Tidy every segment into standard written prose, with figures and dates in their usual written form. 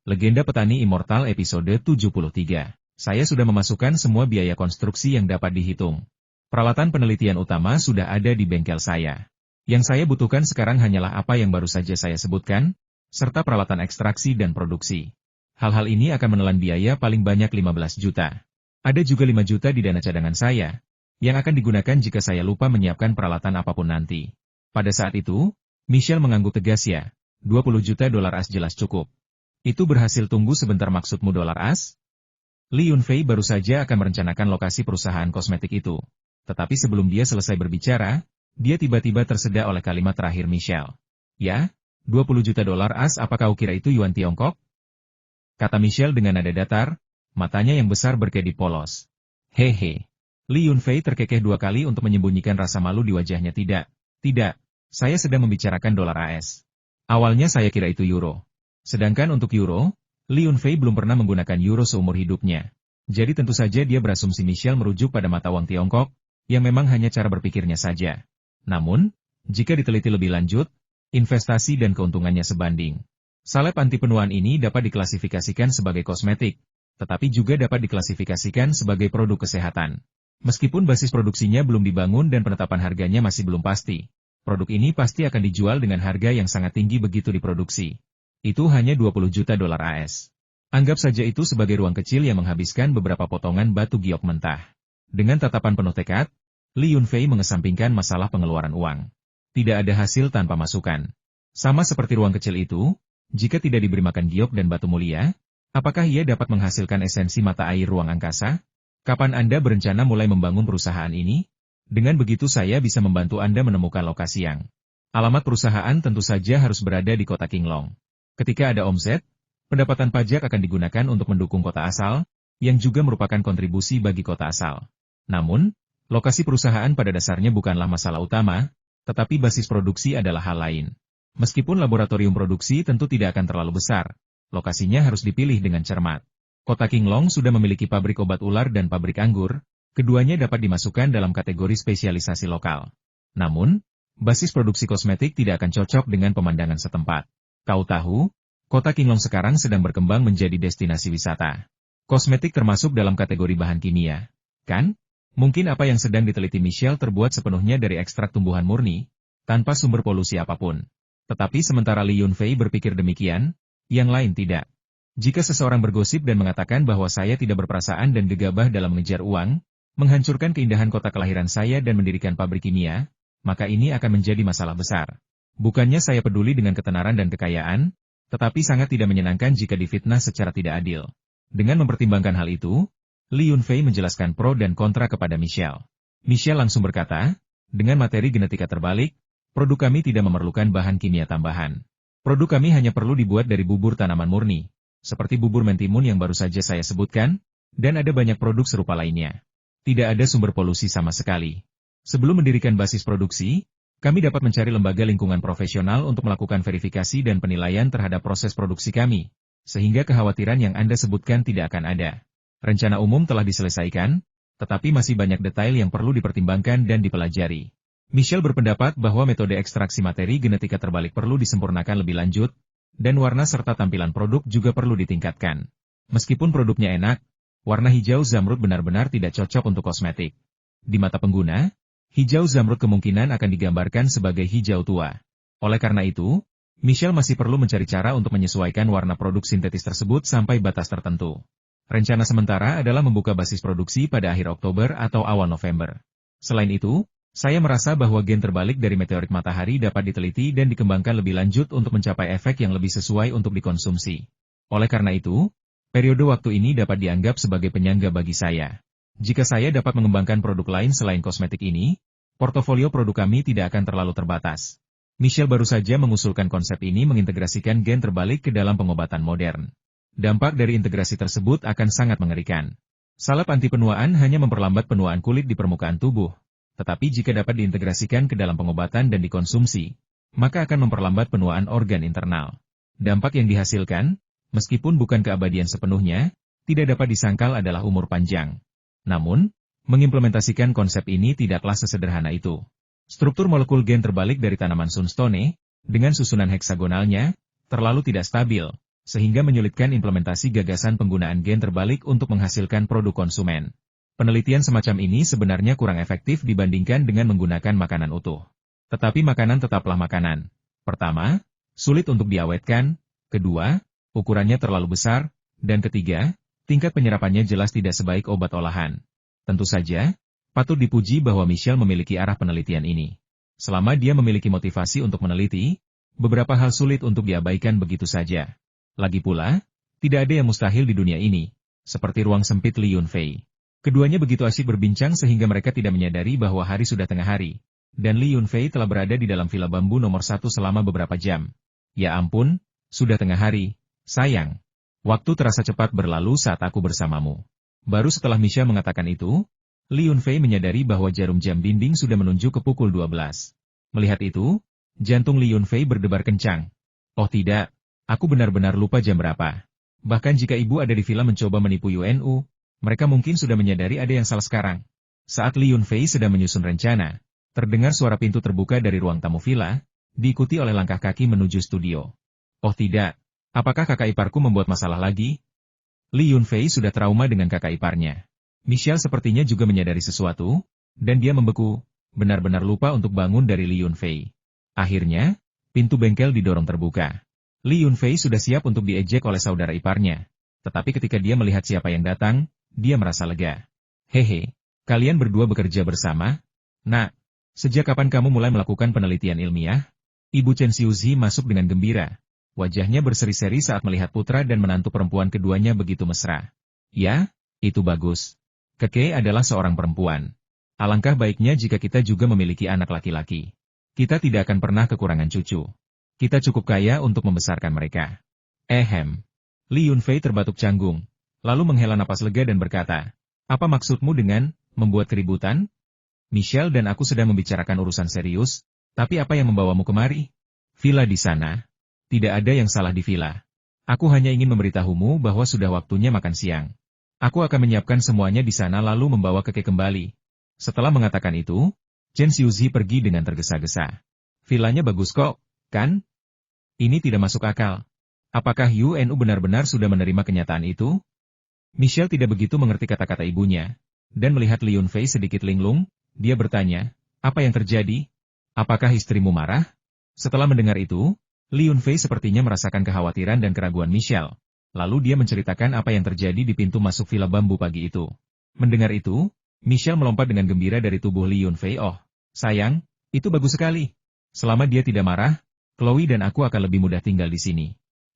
Legenda Petani Immortal episode 73. Saya sudah memasukkan semua biaya konstruksi yang dapat dihitung. Peralatan penelitian utama sudah ada di bengkel saya. Yang saya butuhkan sekarang hanyalah apa yang baru saja saya sebutkan, serta peralatan ekstraksi dan produksi. Hal-hal ini akan menelan biaya paling banyak 15 juta. Ada juga 5 juta di dana cadangan saya, yang akan digunakan jika saya lupa menyiapkan peralatan apapun nanti. Pada saat itu, Michelle mengangguk tegas ya, 20 juta dolar as jelas cukup. Itu berhasil tunggu sebentar maksudmu dolar as? Li Yunfei baru saja akan merencanakan lokasi perusahaan kosmetik itu. Tetapi sebelum dia selesai berbicara, dia tiba-tiba tersedak oleh kalimat terakhir Michelle. Ya, 20 juta dolar as apa kau kira itu yuan Tiongkok? Kata Michelle dengan nada datar, matanya yang besar berkedip polos. Hehe. Li Yunfei terkekeh 2 kali untuk menyembunyikan rasa malu di wajahnya. Tidak, saya sedang membicarakan dolar AS. Awalnya saya kira itu euro. Sedangkan untuk euro, Li Yunfei belum pernah menggunakan euro seumur hidupnya. Jadi tentu saja dia berasumsi Michelle merujuk pada mata uang Tiongkok, yang memang hanya cara berpikirnya saja. Namun, jika diteliti lebih lanjut, investasi dan keuntungannya sebanding. Salep anti penuaan ini dapat diklasifikasikan sebagai kosmetik, tetapi juga dapat diklasifikasikan sebagai produk kesehatan. Meskipun basis produksinya belum dibangun dan penetapan harganya masih belum pasti, produk ini pasti akan dijual dengan harga yang sangat tinggi begitu diproduksi. Itu hanya 20 juta dolar AS. Anggap saja itu sebagai ruang kecil yang menghabiskan beberapa potongan batu giok mentah. Dengan tatapan penuh tekad, Li Yunfei mengesampingkan masalah pengeluaran uang. Tidak ada hasil tanpa masukan. Sama seperti ruang kecil itu, jika tidak diberi makan giok dan batu mulia, apakah ia dapat menghasilkan esensi mata air ruang angkasa? Kapan Anda berencana mulai membangun perusahaan ini? Dengan begitu saya bisa membantu Anda menemukan lokasi yang. Alamat perusahaan tentu saja harus berada di kota Qinglong. Ketika ada omset, pendapatan pajak akan digunakan untuk mendukung kota asal, yang juga merupakan kontribusi bagi kota asal. Namun, lokasi perusahaan pada dasarnya bukanlah masalah utama, tetapi basis produksi adalah hal lain. Meskipun laboratorium produksi tentu tidak akan terlalu besar, lokasinya harus dipilih dengan cermat. Kota Qinglong sudah memiliki pabrik obat ular dan pabrik anggur, keduanya dapat dimasukkan dalam kategori spesialisasi lokal. Namun, basis produksi kosmetik tidak akan cocok dengan pemandangan setempat. Kau tahu, kota Qinglong sekarang sedang berkembang menjadi destinasi wisata. Kosmetik termasuk dalam kategori bahan kimia, kan? Mungkin apa yang sedang diteliti Michelle terbuat sepenuhnya dari ekstrak tumbuhan murni, tanpa sumber polusi apapun. Tetapi sementara Li Yunfei berpikir demikian, yang lain tidak. Jika seseorang bergosip dan mengatakan bahwa saya tidak berperasaan dan gegabah dalam mengejar uang, menghancurkan keindahan kota kelahiran saya dan mendirikan pabrik kimia, maka ini akan menjadi masalah besar. Bukannya saya peduli dengan ketenaran dan kekayaan, tetapi sangat tidak menyenangkan jika difitnah secara tidak adil. Dengan mempertimbangkan hal itu, Li Yunfei menjelaskan pro dan kontra kepada Michelle. Michelle langsung berkata, dengan materi genetika terbalik, produk kami tidak memerlukan bahan kimia tambahan. Produk kami hanya perlu dibuat dari bubur tanaman murni, seperti bubur mentimun yang baru saja saya sebutkan, dan ada banyak produk serupa lainnya. Tidak ada sumber polusi sama sekali. Sebelum mendirikan basis produksi, kami dapat mencari lembaga lingkungan profesional untuk melakukan verifikasi dan penilaian terhadap proses produksi kami, sehingga kekhawatiran yang Anda sebutkan tidak akan ada. Rencana umum telah diselesaikan, tetapi masih banyak detail yang perlu dipertimbangkan dan dipelajari. Michelle berpendapat bahwa metode ekstraksi materi genetika terbalik perlu disempurnakan lebih lanjut, dan warna serta tampilan produk juga perlu ditingkatkan. Meskipun produknya enak, warna hijau zamrud benar-benar tidak cocok untuk kosmetik. Di mata pengguna, hijau zamrud kemungkinan akan digambarkan sebagai hijau tua. Oleh karena itu, Michelle masih perlu mencari cara untuk menyesuaikan warna produk sintetis tersebut sampai batas tertentu. Rencana sementara adalah membuka basis produksi pada akhir Oktober atau awal November. Selain itu, saya merasa bahwa gen terbalik dari meteorit matahari dapat diteliti dan dikembangkan lebih lanjut untuk mencapai efek yang lebih sesuai untuk dikonsumsi. Oleh karena itu, periode waktu ini dapat dianggap sebagai penyangga bagi saya. Jika saya dapat mengembangkan produk lain selain kosmetik ini, portofolio produk kami tidak akan terlalu terbatas. Michelle baru saja mengusulkan konsep ini mengintegrasikan gen terbalik ke dalam pengobatan modern. Dampak dari integrasi tersebut akan sangat mengerikan. Salep anti penuaan hanya memperlambat penuaan kulit di permukaan tubuh. Tetapi jika dapat diintegrasikan ke dalam pengobatan dan dikonsumsi, maka akan memperlambat penuaan organ internal. Dampak yang dihasilkan, meskipun bukan keabadian sepenuhnya, tidak dapat disangkal adalah umur panjang. Namun, mengimplementasikan konsep ini tidaklah sesederhana itu. Struktur molekul gen terbalik dari tanaman sunstone, dengan susunan heksagonalnya, terlalu tidak stabil, sehingga menyulitkan implementasi gagasan penggunaan gen terbalik untuk menghasilkan produk konsumen. Penelitian semacam ini sebenarnya kurang efektif dibandingkan dengan menggunakan makanan utuh. Tetapi makanan tetaplah makanan. Pertama, sulit untuk diawetkan. Kedua, ukurannya terlalu besar. Dan ketiga, tingkat penyerapannya jelas tidak sebaik obat olahan. Tentu saja, patut dipuji bahwa Michelle memiliki arah penelitian ini. Selama dia memiliki motivasi untuk meneliti, beberapa hal sulit untuk diabaikan begitu saja. Lagi pula, tidak ada yang mustahil di dunia ini, seperti ruang sempit Li Yunfei. Keduanya begitu asyik berbincang sehingga mereka tidak menyadari bahwa hari sudah tengah hari, dan Li Yunfei telah berada di dalam villa bambu nomor 1 selama beberapa jam. Ya ampun, sudah tengah hari, sayang. Waktu terasa cepat berlalu saat aku bersamamu. Baru setelah Michelle mengatakan itu, Li Yunfei menyadari bahwa jarum jam dinding sudah menunjuk ke pukul 12. Melihat itu, jantung Li Yunfei berdebar kencang. Oh tidak. Aku benar-benar lupa jam berapa. Bahkan jika ibu ada di villa mencoba menipu UNU, mereka mungkin sudah menyadari ada yang salah sekarang. Saat Li Yunfei sedang menyusun rencana, terdengar suara pintu terbuka dari ruang tamu villa, diikuti oleh langkah kaki menuju studio. Oh tidak, apakah kakak iparku membuat masalah lagi? Li Yunfei sudah trauma dengan kakak iparnya. Michelle sepertinya juga menyadari sesuatu, dan dia membeku, benar-benar lupa untuk bangun dari Li Yunfei. Akhirnya, pintu bengkel didorong terbuka. Li Yunfei sudah siap untuk diejek oleh saudara iparnya. Tetapi ketika dia melihat siapa yang datang, dia merasa lega. Hehe, kalian berdua bekerja bersama? Nak, sejak kapan kamu mulai melakukan penelitian ilmiah? Ibu Chen Xiuzi masuk dengan gembira. Wajahnya berseri-seri saat melihat putra dan menantu perempuan keduanya begitu mesra. Ya, itu bagus. Keke adalah seorang perempuan. Alangkah baiknya jika kita juga memiliki anak laki-laki. Kita tidak akan pernah kekurangan cucu. Kita cukup kaya untuk membesarkan mereka. Li Yunfei terbatuk canggung, lalu menghela napas lega dan berkata, apa maksudmu dengan membuat keributan? Michelle dan aku sedang membicarakan urusan serius, tapi apa yang membawamu kemari? Villa di sana. Tidak ada yang salah di villa. Aku hanya ingin memberitahumu bahwa sudah waktunya makan siang. Aku akan menyiapkan semuanya di sana lalu membawa Keke kembali. Setelah mengatakan itu, Chen Xiuzi pergi dengan tergesa-gesa. Villanya bagus kok, kan? Ini tidak masuk akal. Apakah UNU benar-benar sudah menerima kenyataan itu? Michelle tidak begitu mengerti kata-kata ibunya, dan melihat Li Yunfei sedikit linglung, dia bertanya, apa yang terjadi? Apakah istrimu marah? Setelah mendengar itu, Li Yunfei sepertinya merasakan kekhawatiran dan keraguan Michelle. Lalu dia menceritakan apa yang terjadi di pintu masuk villa bambu pagi itu. Mendengar itu, Michelle melompat dengan gembira dari tubuh Li Yunfei. Oh, sayang, itu bagus sekali. Selama dia tidak marah, Chloe dan aku akan lebih mudah tinggal di sini.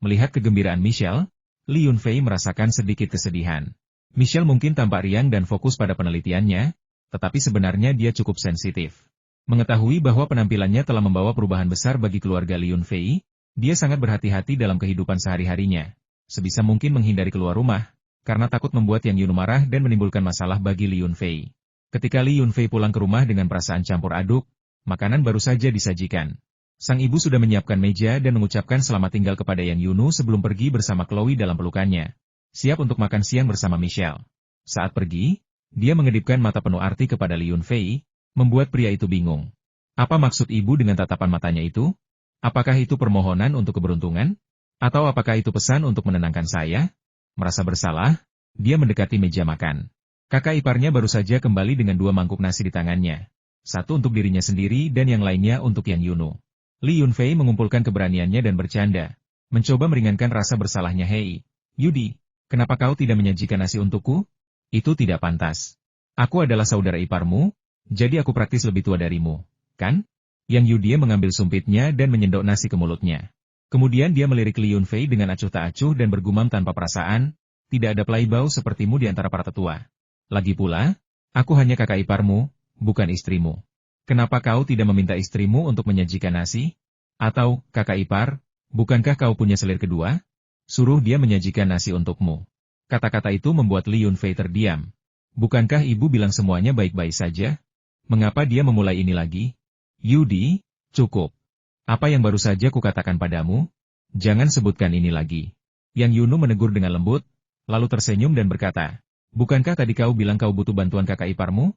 Melihat kegembiraan Michelle, Li Yunfei merasakan sedikit kesedihan. Michelle mungkin tampak riang dan fokus pada penelitiannya, tetapi sebenarnya dia cukup sensitif. Mengetahui bahwa penampilannya telah membawa perubahan besar bagi keluarga Li Yunfei, dia sangat berhati-hati dalam kehidupan sehari-harinya. Sebisa mungkin menghindari keluar rumah, karena takut membuat Yang Yunu marah dan menimbulkan masalah bagi Li Yunfei. Ketika Li Yunfei pulang ke rumah dengan perasaan campur aduk, makanan baru saja disajikan. Sang ibu sudah menyiapkan meja dan mengucapkan selamat tinggal kepada Yang Yunu sebelum pergi bersama Chloe dalam pelukannya. Siap untuk makan siang bersama Michelle. Saat pergi, dia mengedipkan mata penuh arti kepada Li Yunfei, membuat pria itu bingung. Apa maksud ibu dengan tatapan matanya itu? Apakah itu permohonan untuk keberuntungan? Atau apakah itu pesan untuk menenangkan saya? Merasa bersalah, dia mendekati meja makan. Kakak iparnya baru saja kembali dengan 2 mangkuk nasi di tangannya. Satu untuk dirinya sendiri dan yang lainnya untuk Yang Yunu. Li Yunfei mengumpulkan keberaniannya dan bercanda. Mencoba meringankan rasa bersalahnya. Hei, Yudi, kenapa kau tidak menyajikan nasi untukku? Itu tidak pantas. Aku adalah saudara iparmu, jadi aku praktis lebih tua darimu, kan? Yang Yudi mengambil sumpitnya dan menyendok nasi ke mulutnya. Kemudian dia melirik Li Yunfei dengan acuh tak acuh dan bergumam tanpa perasaan, tidak ada pelaibau sepertimu di antara para tetua. Lagi pula, aku hanya kakak iparmu, bukan istrimu. Kenapa kau tidak meminta istrimu untuk menyajikan nasi? Atau, kakak ipar, bukankah kau punya selir kedua? Suruh dia menyajikan nasi untukmu. Kata-kata itu membuat Li Yunfei terdiam. Bukankah ibu bilang semuanya baik-baik saja? Mengapa dia memulai ini lagi? Yudi, cukup. Apa yang baru saja kukatakan padamu? Jangan sebutkan ini lagi. Yang Yunu menegur dengan lembut, lalu tersenyum dan berkata, bukankah tadi kau bilang kau butuh bantuan kakak iparmu?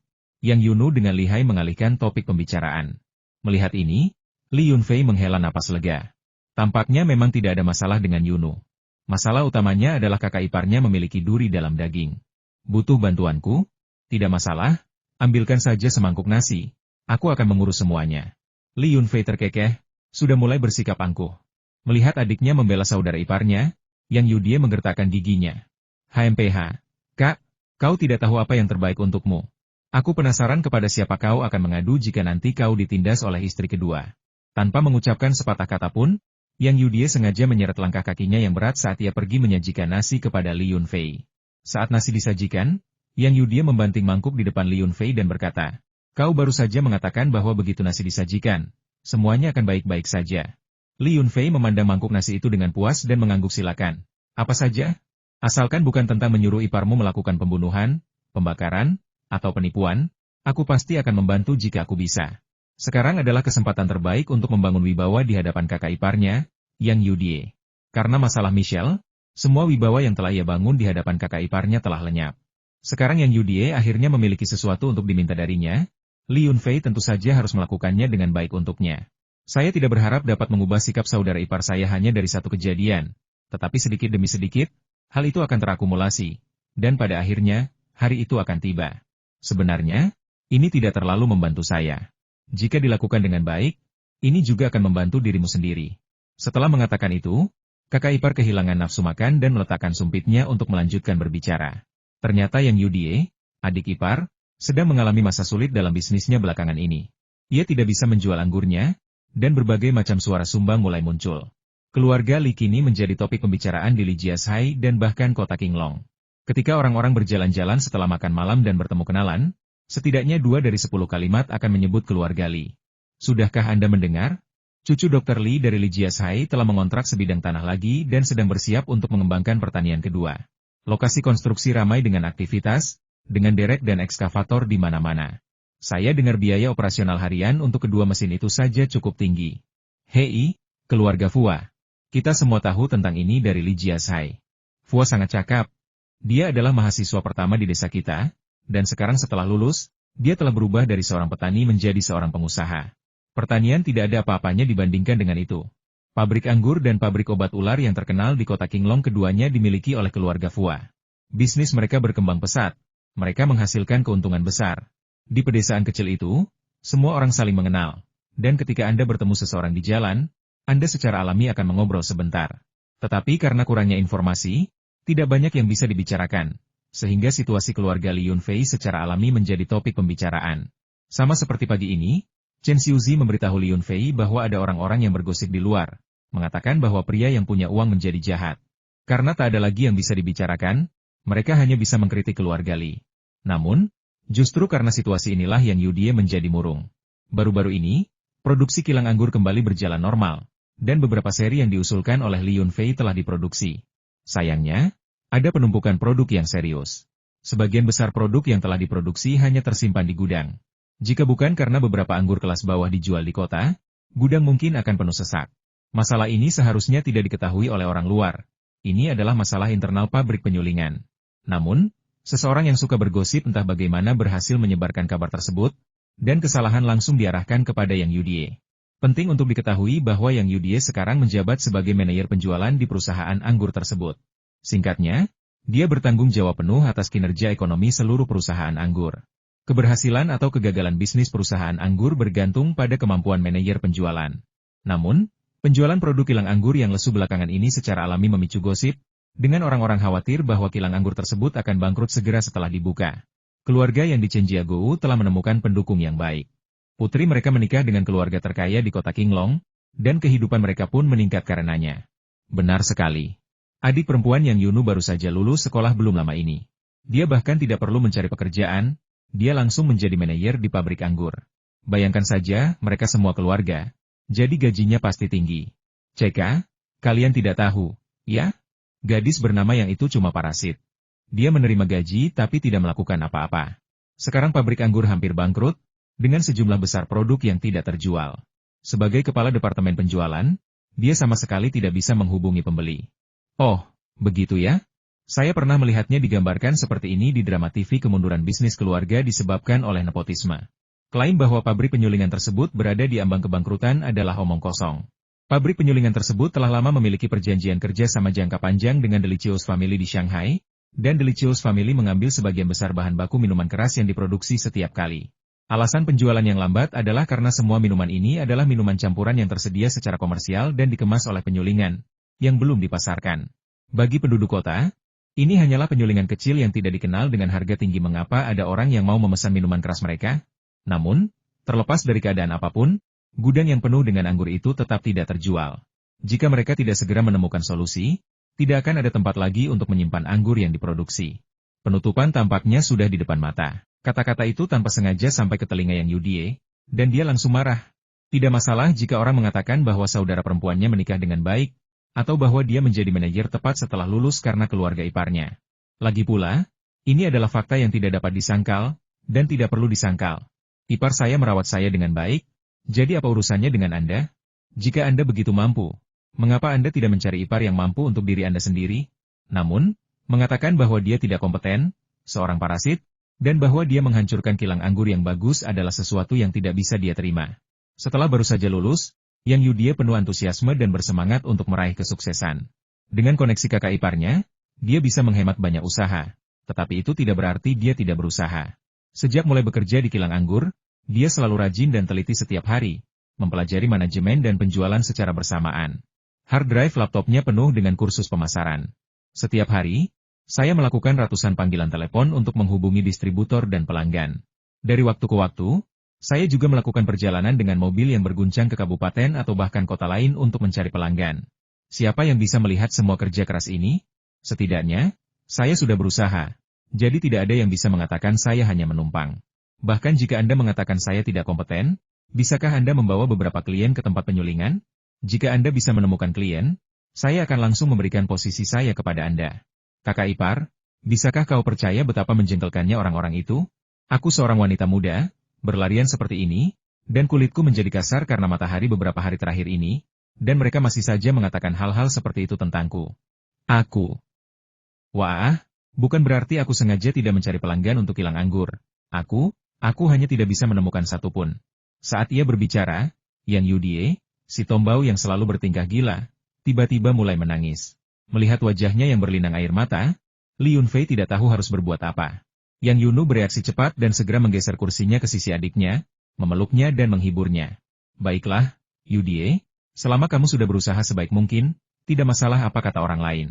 Yang Yunu dengan lihai mengalihkan topik pembicaraan. Melihat ini, Li Yunfei menghela napas lega. Tampaknya memang tidak ada masalah dengan Yunu. Masalah utamanya adalah kakak iparnya memiliki duri dalam daging. Butuh bantuanku? Tidak masalah, ambilkan saja semangkuk nasi. Aku akan mengurus semuanya. Li Yunfei terkekeh, sudah mulai bersikap angkuh. Melihat adiknya membela saudara iparnya, Yang Yudie menggertakkan giginya. HMPH, Kak, kau tidak tahu apa yang terbaik untukmu. Aku penasaran kepada siapa kau akan mengadu jika nanti kau ditindas oleh istri kedua. Tanpa mengucapkan sepatah kata pun, Yang Yudie sengaja menyeret langkah kakinya yang berat saat ia pergi menyajikan nasi kepada Li Yunfei. Saat nasi disajikan, Yang Yudie membanting mangkuk di depan Li Yunfei dan berkata, kau baru saja mengatakan bahwa begitu nasi disajikan, semuanya akan baik-baik saja. Li Yunfei memandang mangkuk nasi itu dengan puas dan mengangguk silakan. Apa saja? Asalkan bukan tentang menyuruh iparmu melakukan pembunuhan, pembakaran, atau penipuan, aku pasti akan membantu jika aku bisa. Sekarang adalah kesempatan terbaik untuk membangun wibawa di hadapan kakak iparnya, Yang Yudie. Karena masalah Michelle, semua wibawa yang telah ia bangun di hadapan kakak iparnya telah lenyap. Sekarang Yang Yudie akhirnya memiliki sesuatu untuk diminta darinya, Li Yunfei tentu saja harus melakukannya dengan baik untuknya. Saya tidak berharap dapat mengubah sikap saudara ipar saya hanya dari satu kejadian, tetapi sedikit demi sedikit, hal itu akan terakumulasi, dan pada akhirnya, hari itu akan tiba. Sebenarnya, ini tidak terlalu membantu saya. Jika dilakukan dengan baik, ini juga akan membantu dirimu sendiri. Setelah mengatakan itu, kakak ipar kehilangan nafsu makan dan meletakkan sumpitnya untuk melanjutkan berbicara. Ternyata Yang Yudie, adik ipar, sedang mengalami masa sulit dalam bisnisnya belakangan ini. Ia tidak bisa menjual anggurnya, dan berbagai macam suara sumbang mulai muncul. Keluarga Li kini menjadi topik pembicaraan di Li Jiashai dan bahkan kota Qinglong. Ketika orang-orang berjalan-jalan setelah makan malam dan bertemu kenalan, setidaknya 2 dari 10 kalimat akan menyebut keluarga Li. Sudahkah Anda mendengar? Cucu Dr. Li dari Li Jiashai telah mengontrak sebidang tanah lagi dan sedang bersiap untuk mengembangkan pertanian kedua. Lokasi konstruksi ramai dengan aktivitas, dengan derek dan ekskavator di mana-mana. Saya dengar biaya operasional harian untuk kedua mesin itu saja cukup tinggi. Hei, keluarga Fua. Kita semua tahu tentang ini dari Li Jiashai. Fua sangat cakap. Dia adalah mahasiswa pertama di desa kita, dan sekarang setelah lulus, dia telah berubah dari seorang petani menjadi seorang pengusaha. Pertanian tidak ada apa-apanya dibandingkan dengan itu. Pabrik anggur dan pabrik obat ular yang terkenal di kota Qinglong keduanya dimiliki oleh keluarga Fua. Bisnis mereka berkembang pesat. Mereka menghasilkan keuntungan besar. Di pedesaan kecil itu, semua orang saling mengenal, dan ketika Anda bertemu seseorang di jalan, Anda secara alami akan mengobrol sebentar. Tetapi karena kurangnya informasi, tidak banyak yang bisa dibicarakan, sehingga situasi keluarga Li Yunfei secara alami menjadi topik pembicaraan. Sama seperti pagi ini, Chen Xiuzi memberitahu Li Yunfei bahwa ada orang-orang yang bergosip di luar, mengatakan bahwa pria yang punya uang menjadi jahat. Karena tak ada lagi yang bisa dibicarakan, mereka hanya bisa mengkritik keluarga Li. Namun, justru karena situasi inilah Yang Yudie menjadi murung. Baru-baru ini, produksi kilang anggur kembali berjalan normal, dan beberapa seri yang diusulkan oleh Li Yunfei telah diproduksi. Sayangnya, ada penumpukan produk yang serius. Sebagian besar produk yang telah diproduksi hanya tersimpan di gudang. Jika bukan karena beberapa anggur kelas bawah dijual di kota, gudang mungkin akan penuh sesak. Masalah ini seharusnya tidak diketahui oleh orang luar. Ini adalah masalah internal pabrik penyulingan. Namun, seseorang yang suka bergosip entah bagaimana berhasil menyebarkan kabar tersebut, dan kesalahan langsung diarahkan kepada Yang Yudie. Penting untuk diketahui bahwa Yang Yudie sekarang menjabat sebagai manajer penjualan di perusahaan anggur tersebut. Singkatnya, dia bertanggung jawab penuh atas kinerja ekonomi seluruh perusahaan anggur. Keberhasilan atau kegagalan bisnis perusahaan anggur bergantung pada kemampuan manajer penjualan. Namun, penjualan produk kilang anggur yang lesu belakangan ini secara alami memicu gosip, dengan orang-orang khawatir bahwa kilang anggur tersebut akan bangkrut segera setelah dibuka. Keluarga yang di Chenjiagou telah menemukan pendukung yang baik. Putri mereka menikah dengan keluarga terkaya di kota Qinglong, dan kehidupan mereka pun meningkat karenanya. Benar sekali. Adik perempuan Yang Yunu baru saja lulus sekolah belum lama ini. Dia bahkan tidak perlu mencari pekerjaan, dia langsung menjadi manajer di pabrik anggur. Bayangkan saja, mereka semua keluarga. Jadi gajinya pasti tinggi. CK, kalian tidak tahu, ya? Gadis bernama Yang itu cuma parasit. Dia menerima gaji tapi tidak melakukan apa-apa. Sekarang pabrik anggur hampir bangkrut, dengan sejumlah besar produk yang tidak terjual. Sebagai kepala departemen penjualan, dia sama sekali tidak bisa menghubungi pembeli. Oh, begitu ya? Saya pernah melihatnya digambarkan seperti ini di drama TV kemunduran bisnis keluarga disebabkan oleh nepotisme. Klaim bahwa pabrik penyulingan tersebut berada di ambang kebangkrutan adalah omong kosong. Pabrik penyulingan tersebut telah lama memiliki perjanjian kerja sama jangka panjang dengan Delicious Family di Shanghai, dan Delicious Family mengambil sebagian besar bahan baku minuman keras yang diproduksi setiap kali. Alasan penjualan yang lambat adalah karena semua minuman ini adalah minuman campuran yang tersedia secara komersial dan dikemas oleh penyulingan, yang belum dipasarkan. Bagi penduduk kota, ini hanyalah penyulingan kecil yang tidak dikenal dengan harga tinggi. Mengapa ada orang yang mau memesan minuman keras mereka? Namun, terlepas dari keadaan apapun, gudang yang penuh dengan anggur itu tetap tidak terjual. Jika mereka tidak segera menemukan solusi, tidak akan ada tempat lagi untuk menyimpan anggur yang diproduksi. Penutupan tampaknya sudah di depan mata. Kata-kata itu tanpa sengaja sampai ke telinga Yang Yudie, dan dia langsung marah. Tidak masalah jika orang mengatakan bahwa saudara perempuannya menikah dengan baik, atau bahwa dia menjadi manajer tepat setelah lulus karena keluarga iparnya. Lagi pula, ini adalah fakta yang tidak dapat disangkal, dan tidak perlu disangkal. Ipar saya merawat saya dengan baik, jadi apa urusannya dengan Anda? Jika Anda begitu mampu, mengapa Anda tidak mencari ipar yang mampu untuk diri Anda sendiri? Namun, mengatakan bahwa dia tidak kompeten, seorang parasit, dan bahwa dia menghancurkan kilang anggur yang bagus adalah sesuatu yang tidak bisa dia terima. Setelah baru saja lulus, Yang Yudie penuh antusiasme dan bersemangat untuk meraih kesuksesan. Dengan koneksi kakak iparnya, dia bisa menghemat banyak usaha, tetapi itu tidak berarti dia tidak berusaha. Sejak mulai bekerja di kilang anggur, dia selalu rajin dan teliti setiap hari, mempelajari manajemen dan penjualan secara bersamaan. Hard drive laptopnya penuh dengan kursus pemasaran. Setiap hari, saya melakukan ratusan panggilan telepon untuk menghubungi distributor dan pelanggan. Dari waktu ke waktu, saya juga melakukan perjalanan dengan mobil yang berguncang ke kabupaten atau bahkan kota lain untuk mencari pelanggan. Siapa yang bisa melihat semua kerja keras ini? Setidaknya, saya sudah berusaha. Jadi tidak ada yang bisa mengatakan saya hanya menumpang. Bahkan jika Anda mengatakan saya tidak kompeten, bisakah Anda membawa beberapa klien ke tempat penyulingan? Jika Anda bisa menemukan klien, saya akan langsung memberikan posisi saya kepada Anda. Kakak ipar, bisakah kau percaya betapa menjengkelkannya orang-orang itu? Aku seorang wanita muda, berlarian seperti ini, dan kulitku menjadi kasar karena matahari beberapa hari terakhir ini, dan mereka masih saja mengatakan hal-hal seperti itu tentangku. Wah, bukan berarti aku sengaja tidak mencari pelanggan untuk kilang anggur. Aku hanya tidak bisa menemukan satupun. Saat ia berbicara, Yang Yudie, si tombau yang selalu bertingkah gila, tiba-tiba mulai menangis. Melihat wajahnya yang berlinang air mata, Li Yunfei tidak tahu harus berbuat apa. Yang Yunu bereaksi cepat dan segera menggeser kursinya ke sisi adiknya, memeluknya dan menghiburnya. Baiklah, Yudie, selama kamu sudah berusaha sebaik mungkin, tidak masalah apa kata orang lain.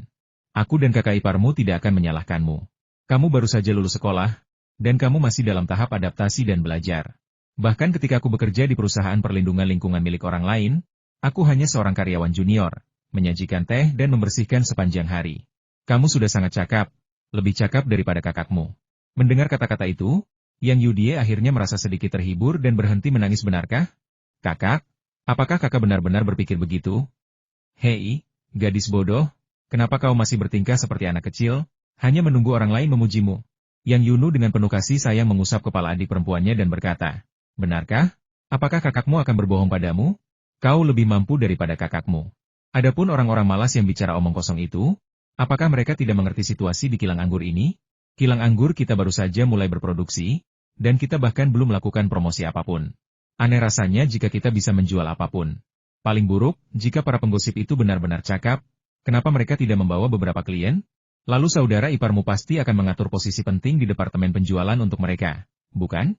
Aku dan kakak iparmu tidak akan menyalahkanmu. Kamu baru saja lulus sekolah, dan kamu masih dalam tahap adaptasi dan belajar. Bahkan ketika aku bekerja di perusahaan perlindungan lingkungan milik orang lain, aku hanya seorang karyawan junior, menyajikan teh dan membersihkan sepanjang hari. Kamu sudah sangat cakap, lebih cakap daripada kakakmu. Mendengar kata-kata itu, Yang Yudie akhirnya merasa sedikit terhibur dan berhenti menangis. Benarkah? Kakak? Apakah kakak benar-benar berpikir begitu? Hei, gadis bodoh, kenapa kau masih bertingkah seperti anak kecil, hanya menunggu orang lain memujimu? Yang Yunu dengan penuh kasih sayang mengusap kepala adik perempuannya dan berkata, benarkah? Apakah kakakmu akan berbohong padamu? Kau lebih mampu daripada kakakmu. Adapun orang-orang malas yang bicara omong kosong itu, apakah mereka tidak mengerti situasi di kilang anggur ini? Kilang anggur kita baru saja mulai berproduksi, dan kita bahkan belum melakukan promosi apapun. Aneh rasanya jika kita bisa menjual apapun. Paling buruk, jika para penggosip itu benar-benar cakap, kenapa mereka tidak membawa beberapa klien? Lalu saudara iparmu pasti akan mengatur posisi penting di departemen penjualan untuk mereka, bukan?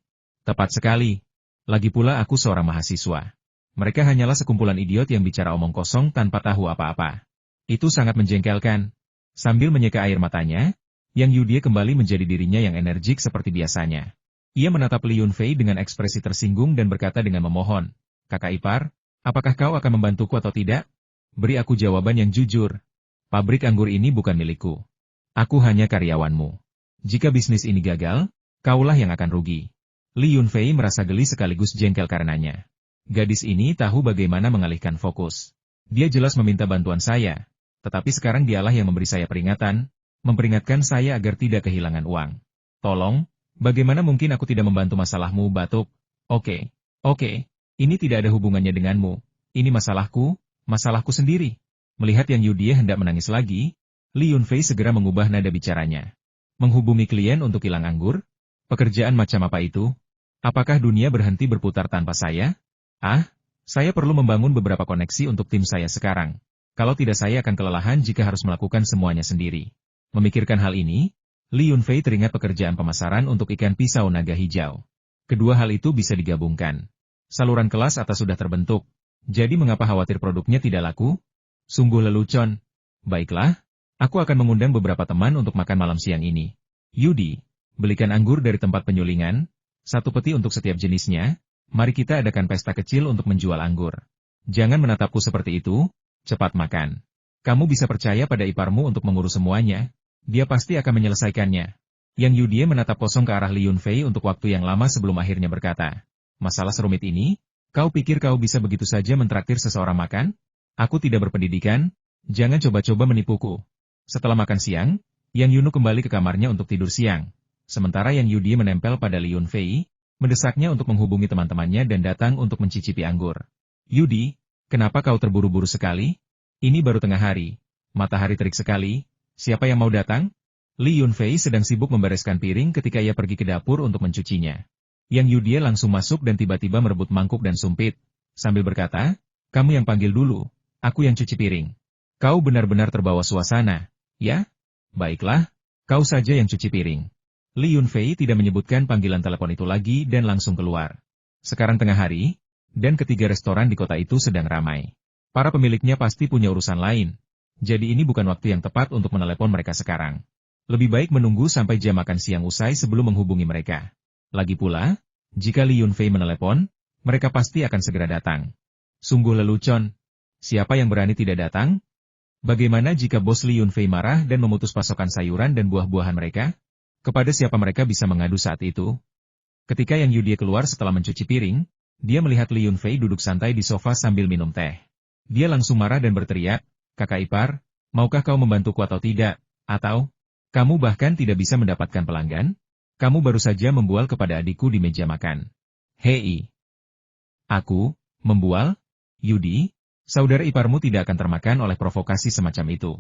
Tepat sekali. Lagi pula aku seorang mahasiswa. Mereka hanyalah sekumpulan idiot yang bicara omong kosong tanpa tahu apa-apa. Itu sangat menjengkelkan. Sambil menyeka air matanya, Yang Yudie kembali menjadi dirinya yang energik seperti biasanya. Ia menatap Li Yunfei dengan ekspresi tersinggung dan berkata dengan memohon, kakak ipar, apakah kau akan membantuku atau tidak? Beri aku jawaban yang jujur. Pabrik anggur ini bukan milikku. Aku hanya karyawanmu. Jika bisnis ini gagal, kaulah yang akan rugi. Li Yunfei merasa geli sekaligus jengkel karenanya. Gadis ini tahu bagaimana mengalihkan fokus. Dia jelas meminta bantuan saya, tetapi sekarang dialah yang memberi saya peringatan, memperingatkan saya agar tidak kehilangan uang. Tolong, bagaimana mungkin aku tidak membantu masalahmu, batuk? Oke, ini tidak ada hubungannya denganmu. Ini masalahku sendiri. Melihat Yang Yudie hendak menangis lagi, Li Yunfei segera mengubah nada bicaranya. Menghubungi klien untuk kilang anggur? Pekerjaan macam apa itu? Apakah dunia berhenti berputar tanpa saya? Saya perlu membangun beberapa koneksi untuk tim saya sekarang. Kalau tidak saya akan kelelahan jika harus melakukan semuanya sendiri. Memikirkan hal ini, Li Yunfei teringat pekerjaan pemasaran untuk ikan pisau naga hijau. Kedua hal itu bisa digabungkan. Saluran kelas atas sudah terbentuk, jadi mengapa khawatir produknya tidak laku? Sungguh lelucon. Baiklah, aku akan mengundang beberapa teman untuk makan malam siang ini. Yudi, belikan anggur dari tempat penyulingan, satu peti untuk setiap jenisnya. Mari kita adakan pesta kecil untuk menjual anggur. Jangan menatapku seperti itu, cepat makan. Kamu bisa percaya pada iparmu untuk mengurus semuanya, dia pasti akan menyelesaikannya. Yang Yudie menatap kosong ke arah Li Yunfei untuk waktu yang lama sebelum akhirnya berkata, masalah serumit ini, kau pikir kau bisa begitu saja mentraktir seseorang makan? Aku tidak berpendidikan, jangan coba-coba menipuku. Setelah makan siang, Yang Yunu kembali ke kamarnya untuk tidur siang. Sementara Yang Yudie menempel pada Li Yunfei, mendesaknya untuk menghubungi teman-temannya dan datang untuk mencicipi anggur. Yudi, kenapa kau terburu-buru sekali? Ini baru tengah hari. Matahari terik sekali. Siapa yang mau datang? Li Yunfei sedang sibuk membereskan piring ketika ia pergi ke dapur untuk mencucinya. Yang Yudie langsung masuk dan tiba-tiba merebut mangkuk dan sumpit, sambil berkata, kamu yang panggil dulu, aku yang cuci piring. Kau benar-benar terbawa suasana, ya? Baiklah, kau saja yang cuci piring. Li Yunfei tidak menyebutkan panggilan telepon itu lagi dan langsung keluar. Sekarang tengah hari, dan ketiga restoran di kota itu sedang ramai. Para pemiliknya pasti punya urusan lain, jadi ini bukan waktu yang tepat untuk menelepon mereka sekarang. Lebih baik menunggu sampai jam makan siang usai sebelum menghubungi mereka. Lagi pula, jika Li Yunfei menelepon, mereka pasti akan segera datang. Sungguh lelucon. Siapa yang berani tidak datang? Bagaimana jika bos Li Yunfei marah dan memutus pasokan sayuran dan buah-buahan mereka? Kepada siapa mereka bisa mengadu saat itu? Ketika Yang Yudie keluar setelah mencuci piring, dia melihat Li Yunfei duduk santai di sofa sambil minum teh. Dia langsung marah dan berteriak, kakak ipar, maukah kau membantuku atau tidak? Atau, kamu bahkan tidak bisa mendapatkan pelanggan? Kamu baru saja membual kepada adikku di meja makan. Hei! Aku, membual? Yudi, saudara iparmu tidak akan termakan oleh provokasi semacam itu.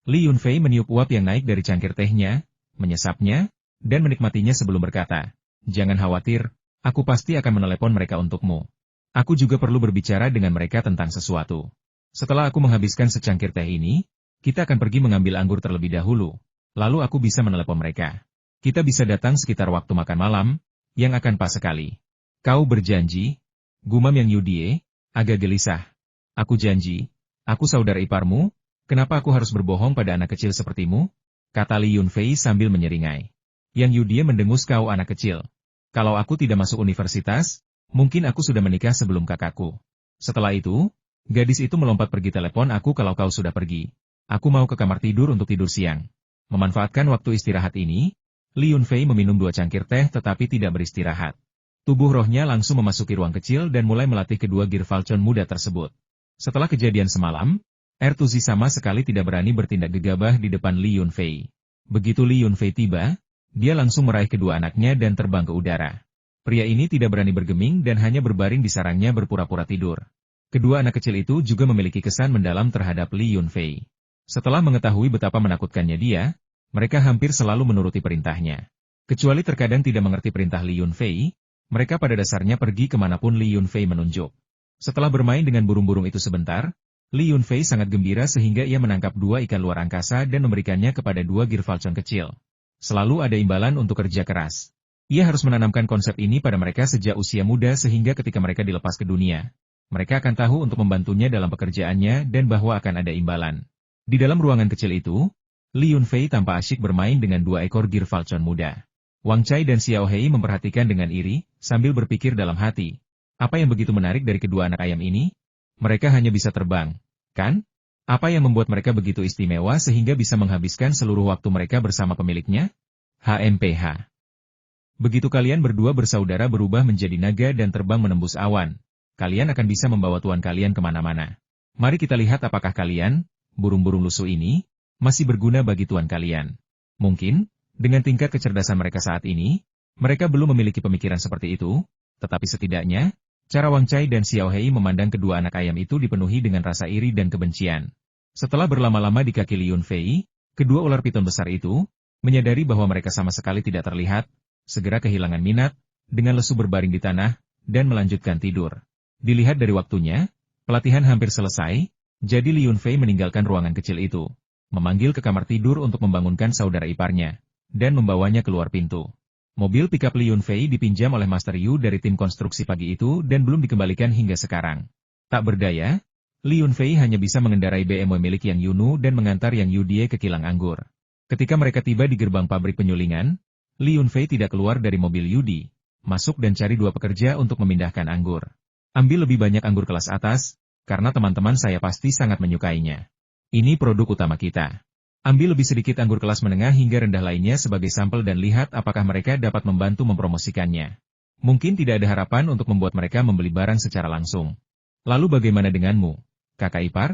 Li Yunfei meniup uap yang naik dari cangkir tehnya, menyesapnya, dan menikmatinya sebelum berkata, jangan khawatir, aku pasti akan menelepon mereka untukmu. Aku juga perlu berbicara dengan mereka tentang sesuatu. Setelah aku menghabiskan secangkir teh ini, kita akan pergi mengambil anggur terlebih dahulu, lalu aku bisa menelepon mereka. Kita bisa datang sekitar waktu makan malam, yang akan pas sekali. Kau berjanji? Gumam Yang Yudie, agak gelisah. Aku janji, aku saudara iparmu, kenapa aku harus berbohong pada anak kecil sepertimu? Kata Li Yunfei sambil menyeringai. Yang Yudie mendengus, kau anak kecil. Kalau aku tidak masuk universitas, mungkin aku sudah menikah sebelum kakakku. Setelah itu, gadis itu melompat pergi telepon aku kalau kau sudah pergi. Aku mau ke kamar tidur untuk tidur siang. Memanfaatkan waktu istirahat ini, Li Yunfei meminum 2 cangkir teh tetapi tidak beristirahat. Tubuh rohnya langsung memasuki ruang kecil dan mulai melatih kedua Gear Falcon muda tersebut. Setelah kejadian semalam, Ertuzi sama sekali tidak berani bertindak gegabah di depan Li Yunfei. Begitu Li Yunfei tiba, dia langsung meraih kedua anaknya dan terbang ke udara. Pria ini tidak berani bergeming dan hanya berbaring di sarangnya berpura-pura tidur. Kedua anak kecil itu juga memiliki kesan mendalam terhadap Li Yunfei. Setelah mengetahui betapa menakutkannya dia, mereka hampir selalu menuruti perintahnya. Kecuali terkadang tidak mengerti perintah Li Yunfei, mereka pada dasarnya pergi kemanapun Li Yunfei menunjuk. Setelah bermain dengan burung-burung itu sebentar, Li Yunfei sangat gembira sehingga ia menangkap 2 ikan luar angkasa dan memberikannya kepada 2 Gear Falcon kecil. Selalu ada imbalan untuk kerja keras. Ia harus menanamkan konsep ini pada mereka sejak usia muda sehingga ketika mereka dilepas ke dunia, mereka akan tahu untuk membantunya dalam pekerjaannya dan bahwa akan ada imbalan. Di dalam ruangan kecil itu, Li Yunfei tampak asyik bermain dengan 2 ekor Gear Falcon muda. Wang Chai dan Xiao Hei memperhatikan dengan iri, sambil berpikir dalam hati, apa yang begitu menarik dari kedua anak ayam ini? Mereka hanya bisa terbang, kan? Apa yang membuat mereka begitu istimewa sehingga bisa menghabiskan seluruh waktu mereka bersama pemiliknya? HMPH. Begitu kalian berdua bersaudara berubah menjadi naga dan terbang menembus awan, kalian akan bisa membawa tuan kalian kemana-mana. Mari kita lihat apakah kalian, burung-burung lusuh ini, masih berguna bagi tuan kalian. Mungkin, dengan tingkat kecerdasan mereka saat ini, mereka belum memiliki pemikiran seperti itu, tetapi setidaknya, cara Wang Chai dan Xiao Hei memandang kedua anak ayam itu dipenuhi dengan rasa iri dan kebencian. Setelah berlama-lama di kaki Li Yunfei, kedua ular piton besar itu, menyadari bahwa mereka sama sekali tidak terlihat, segera kehilangan minat, dengan lesu berbaring di tanah, dan melanjutkan tidur. Dilihat dari waktunya, pelatihan hampir selesai, jadi Li Yunfei meninggalkan ruangan kecil itu, memanggil ke kamar tidur untuk membangunkan saudara iparnya, dan membawanya keluar pintu. Mobil pickup Li Yunfei dipinjam oleh Master Yu dari tim konstruksi pagi itu dan belum dikembalikan hingga sekarang. Tak berdaya, Li Yunfei hanya bisa mengendarai BMW milik Yang Yunu dan mengantar Yang Yudie ke kilang anggur. Ketika mereka tiba di gerbang pabrik penyulingan, Li Yunfei tidak keluar dari mobil Yudi, masuk dan cari dua pekerja untuk memindahkan anggur. Ambil lebih banyak anggur kelas atas, karena teman-teman saya pasti sangat menyukainya. Ini produk utama kita. Ambil lebih sedikit anggur kelas menengah hingga rendah lainnya sebagai sampel dan lihat apakah mereka dapat membantu mempromosikannya. Mungkin tidak ada harapan untuk membuat mereka membeli barang secara langsung. Lalu bagaimana denganmu, kakak ipar?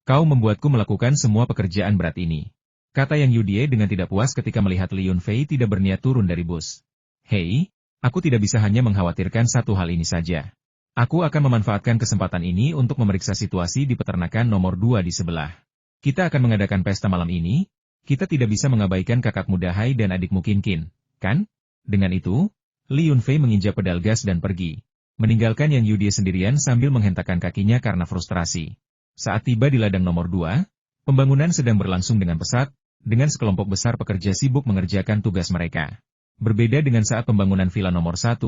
Kau membuatku melakukan semua pekerjaan berat ini. Kata Yang Yudie dengan tidak puas ketika melihat Li Yunfei tidak berniat turun dari bus. Hei, aku tidak bisa hanya mengkhawatirkan satu hal ini saja. Aku akan memanfaatkan kesempatan ini untuk memeriksa situasi di peternakan nomor 2 di sebelah. Kita akan mengadakan pesta malam ini, kita tidak bisa mengabaikan kakakmu Dahai dan adikmu Kinkin, kan? Dengan itu, Li Yunfei menginjak pedal gas dan pergi, meninggalkan Yang Yudie sendirian sambil menghentakkan kakinya karena frustrasi. Saat tiba di ladang nomor 2, pembangunan sedang berlangsung dengan pesat, dengan sekelompok besar pekerja sibuk mengerjakan tugas mereka. Berbeda dengan saat pembangunan villa nomor 1,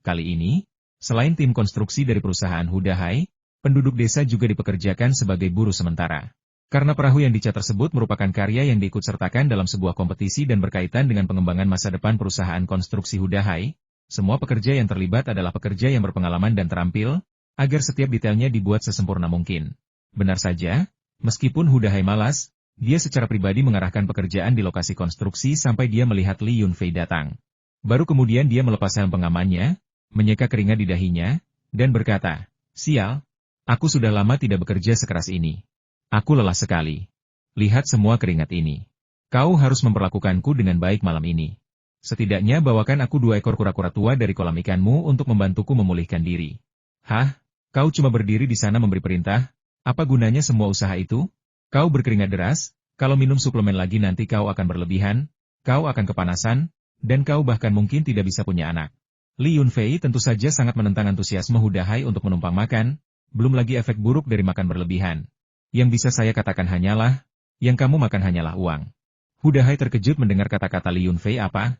kali ini, selain tim konstruksi dari perusahaan Hudahai, penduduk desa juga dipekerjakan sebagai buruh sementara. Karena perahu yang dicat tersebut merupakan karya yang diikutsertakan dalam sebuah kompetisi dan berkaitan dengan pengembangan masa depan perusahaan konstruksi Hudahai, semua pekerja yang terlibat adalah pekerja yang berpengalaman dan terampil, agar setiap detailnya dibuat sesempurna mungkin. Benar saja, meskipun Hudahai malas, dia secara pribadi mengarahkan pekerjaan di lokasi konstruksi sampai dia melihat Li Yunfei datang. Baru kemudian dia melepas helm pengamannya, menyeka keringat di dahinya, dan berkata, "Sial, aku sudah lama tidak bekerja sekeras ini. Aku lelah sekali. Lihat semua keringat ini. Kau harus memperlakukanku dengan baik malam ini. Setidaknya bawakan aku 2 ekor kura-kura tua dari kolam ikanmu untuk membantuku memulihkan diri." "Hah? Kau cuma berdiri di sana memberi perintah? Apa gunanya semua usaha itu? Kau berkeringat deras, kalau minum suplemen lagi nanti kau akan berlebihan, kau akan kepanasan, dan kau bahkan mungkin tidak bisa punya anak." Li Yunfei tentu saja sangat menentang antusiasme Hudahai untuk menumpang makan, belum lagi efek buruk dari makan berlebihan. Yang bisa saya katakan hanyalah, yang kamu makan hanyalah uang. Hudahai terkejut mendengar kata-kata Li Yunfei. Apa?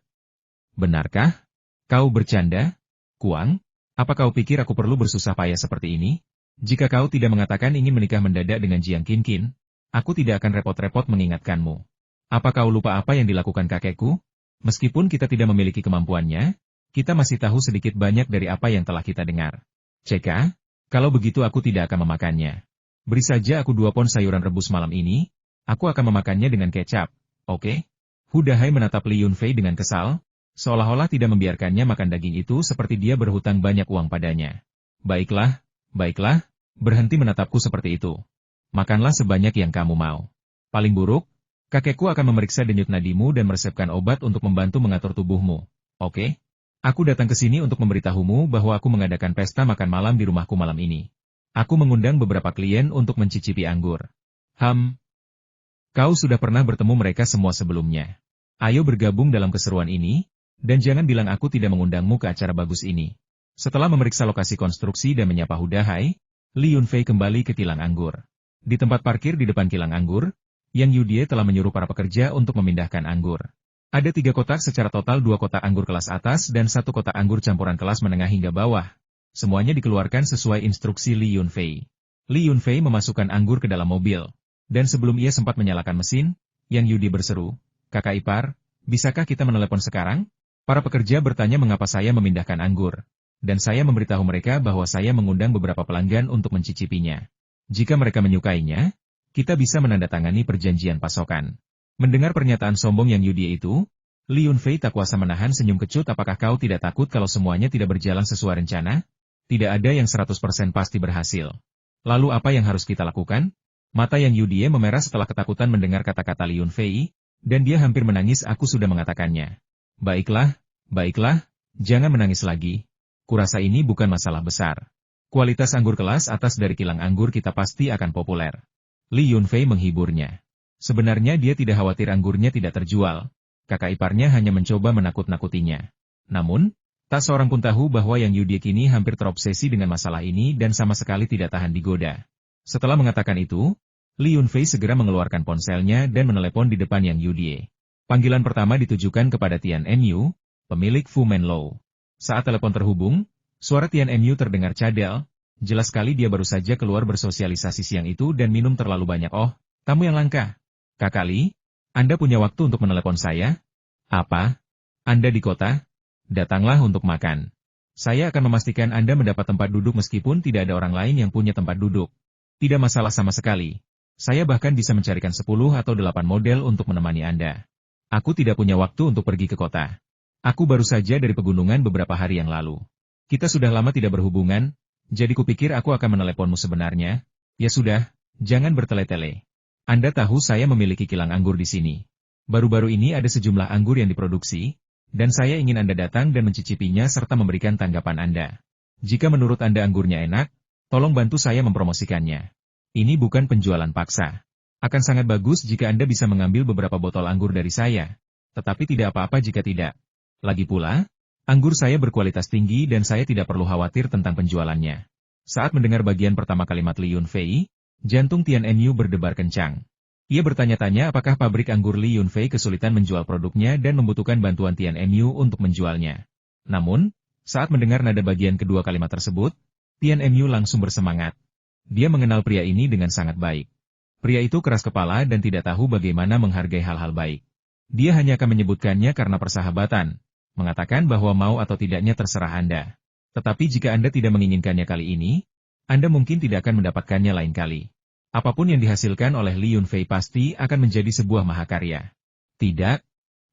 Benarkah? Kau bercanda? Kuang? Apa kau pikir aku perlu bersusah payah seperti ini? Jika kau tidak mengatakan ingin menikah mendadak dengan Jiang Kinkin, aku tidak akan repot-repot mengingatkanmu. Apa kau lupa apa yang dilakukan kakekku? Meskipun kita tidak memiliki kemampuannya, kita masih tahu sedikit banyak dari apa yang telah kita dengar. CK, kalau begitu aku tidak akan memakannya. Beri saja aku 2 pon sayuran rebus malam ini, aku akan memakannya dengan kecap, oke? Hudahai menatap Li Yunfei dengan kesal, seolah-olah tidak membiarkannya makan daging itu seperti dia berhutang banyak uang padanya. Baiklah, baiklah, berhenti menatapku seperti itu. Makanlah sebanyak yang kamu mau. Paling buruk, kakekku akan memeriksa denyut nadimu dan meresepkan obat untuk membantu mengatur tubuhmu, oke? Aku datang ke sini untuk memberitahumu bahwa aku mengadakan pesta makan malam di rumahku malam ini. Aku mengundang beberapa klien untuk mencicipi anggur. Kau sudah pernah bertemu mereka semua sebelumnya. Ayo bergabung dalam keseruan ini, dan jangan bilang aku tidak mengundangmu ke acara bagus ini. Setelah memeriksa lokasi konstruksi dan menyapa Hudahai, Li Yunfei kembali ke kilang anggur. Di tempat parkir di depan kilang anggur, Yang Yudie telah menyuruh para pekerja untuk memindahkan anggur. Ada 3 kotak secara total, 2 kotak anggur kelas atas dan 1 kotak anggur campuran kelas menengah hingga bawah. Semuanya dikeluarkan sesuai instruksi Li Yunfei. Li Yunfei memasukkan anggur ke dalam mobil. Dan sebelum ia sempat menyalakan mesin, Yang Yudi berseru, "Kakak ipar, bisakah kita menelepon sekarang?" Para pekerja bertanya mengapa saya memindahkan anggur. Dan saya memberitahu mereka bahwa saya mengundang beberapa pelanggan untuk mencicipinya. Jika mereka menyukainya, kita bisa menandatangani perjanjian pasokan. Mendengar pernyataan sombong Yang Yudie itu, Li Yunfei tak kuasa menahan senyum kecut. Apakah kau tidak takut kalau semuanya tidak berjalan sesuai rencana? Tidak ada yang 100% pasti berhasil. Lalu apa yang harus kita lakukan? Mata Yang Yudie memerah setelah ketakutan mendengar kata-kata Li Yunfei, dan dia hampir menangis. Aku sudah mengatakannya. Baiklah, baiklah, jangan menangis lagi. Kurasa ini bukan masalah besar. Kualitas anggur kelas atas dari kilang anggur kita pasti akan populer. Li Yunfei menghiburnya. Sebenarnya dia tidak khawatir anggurnya tidak terjual. Kakak iparnya hanya mencoba menakut-nakutinya. Namun, Tak seorang pun tahu bahwa Yang Yudie kini hampir terobsesi dengan masalah ini dan sama sekali tidak tahan digoda. Setelah mengatakan itu, Li Yunfei segera mengeluarkan ponselnya dan menelepon di depan Yang Yudie. Panggilan pertama ditujukan kepada Tian Mu, pemilik Fu Menlo. Saat telepon terhubung, suara Tian Mu terdengar cadel. Jelas sekali dia baru saja keluar bersosialisasi siang itu dan minum terlalu banyak. Oh, tamu yang langka. Kakak Li, Anda punya waktu untuk menelepon saya? Apa? Anda di kota? Datanglah untuk makan. Saya akan memastikan Anda mendapat tempat duduk meskipun tidak ada orang lain yang punya tempat duduk. Tidak masalah sama sekali. Saya bahkan bisa mencarikan 10 atau 8 model untuk menemani Anda. Aku tidak punya waktu untuk pergi ke kota. Aku baru saja dari pegunungan beberapa hari yang lalu. Kita sudah lama tidak berhubungan. Jadi kupikir aku akan meneleponmu sebenarnya. Ya sudah, jangan bertele-tele. Anda tahu saya memiliki kilang anggur di sini. Baru-baru ini ada sejumlah anggur yang diproduksi, dan saya ingin Anda datang dan mencicipinya serta memberikan tanggapan Anda. Jika menurut Anda anggurnya enak, tolong bantu saya mempromosikannya. Ini bukan penjualan paksa. Akan sangat bagus jika Anda bisa mengambil beberapa botol anggur dari saya. Tetapi tidak apa-apa jika tidak. Lagi pula, anggur saya berkualitas tinggi dan saya tidak perlu khawatir tentang penjualannya. Saat mendengar bagian pertama kalimat Li Yunfei, jantung Tian Mu berdebar kencang. Ia bertanya-tanya apakah pabrik anggur Li Yunfei kesulitan menjual produknya dan membutuhkan bantuan Tian Mu untuk menjualnya. Namun, saat mendengar nada bagian kedua kalimat tersebut, Tian Mu langsung bersemangat. Dia mengenal pria ini dengan sangat baik. Pria itu keras kepala dan tidak tahu bagaimana menghargai hal-hal baik. Dia hanya akan menyebutkannya karena persahabatan. Mengatakan bahwa mau atau tidaknya terserah Anda. Tetapi jika Anda tidak menginginkannya kali ini, Anda mungkin tidak akan mendapatkannya lain kali. Apapun yang dihasilkan oleh Li Yunfei pasti akan menjadi sebuah mahakarya. Tidak?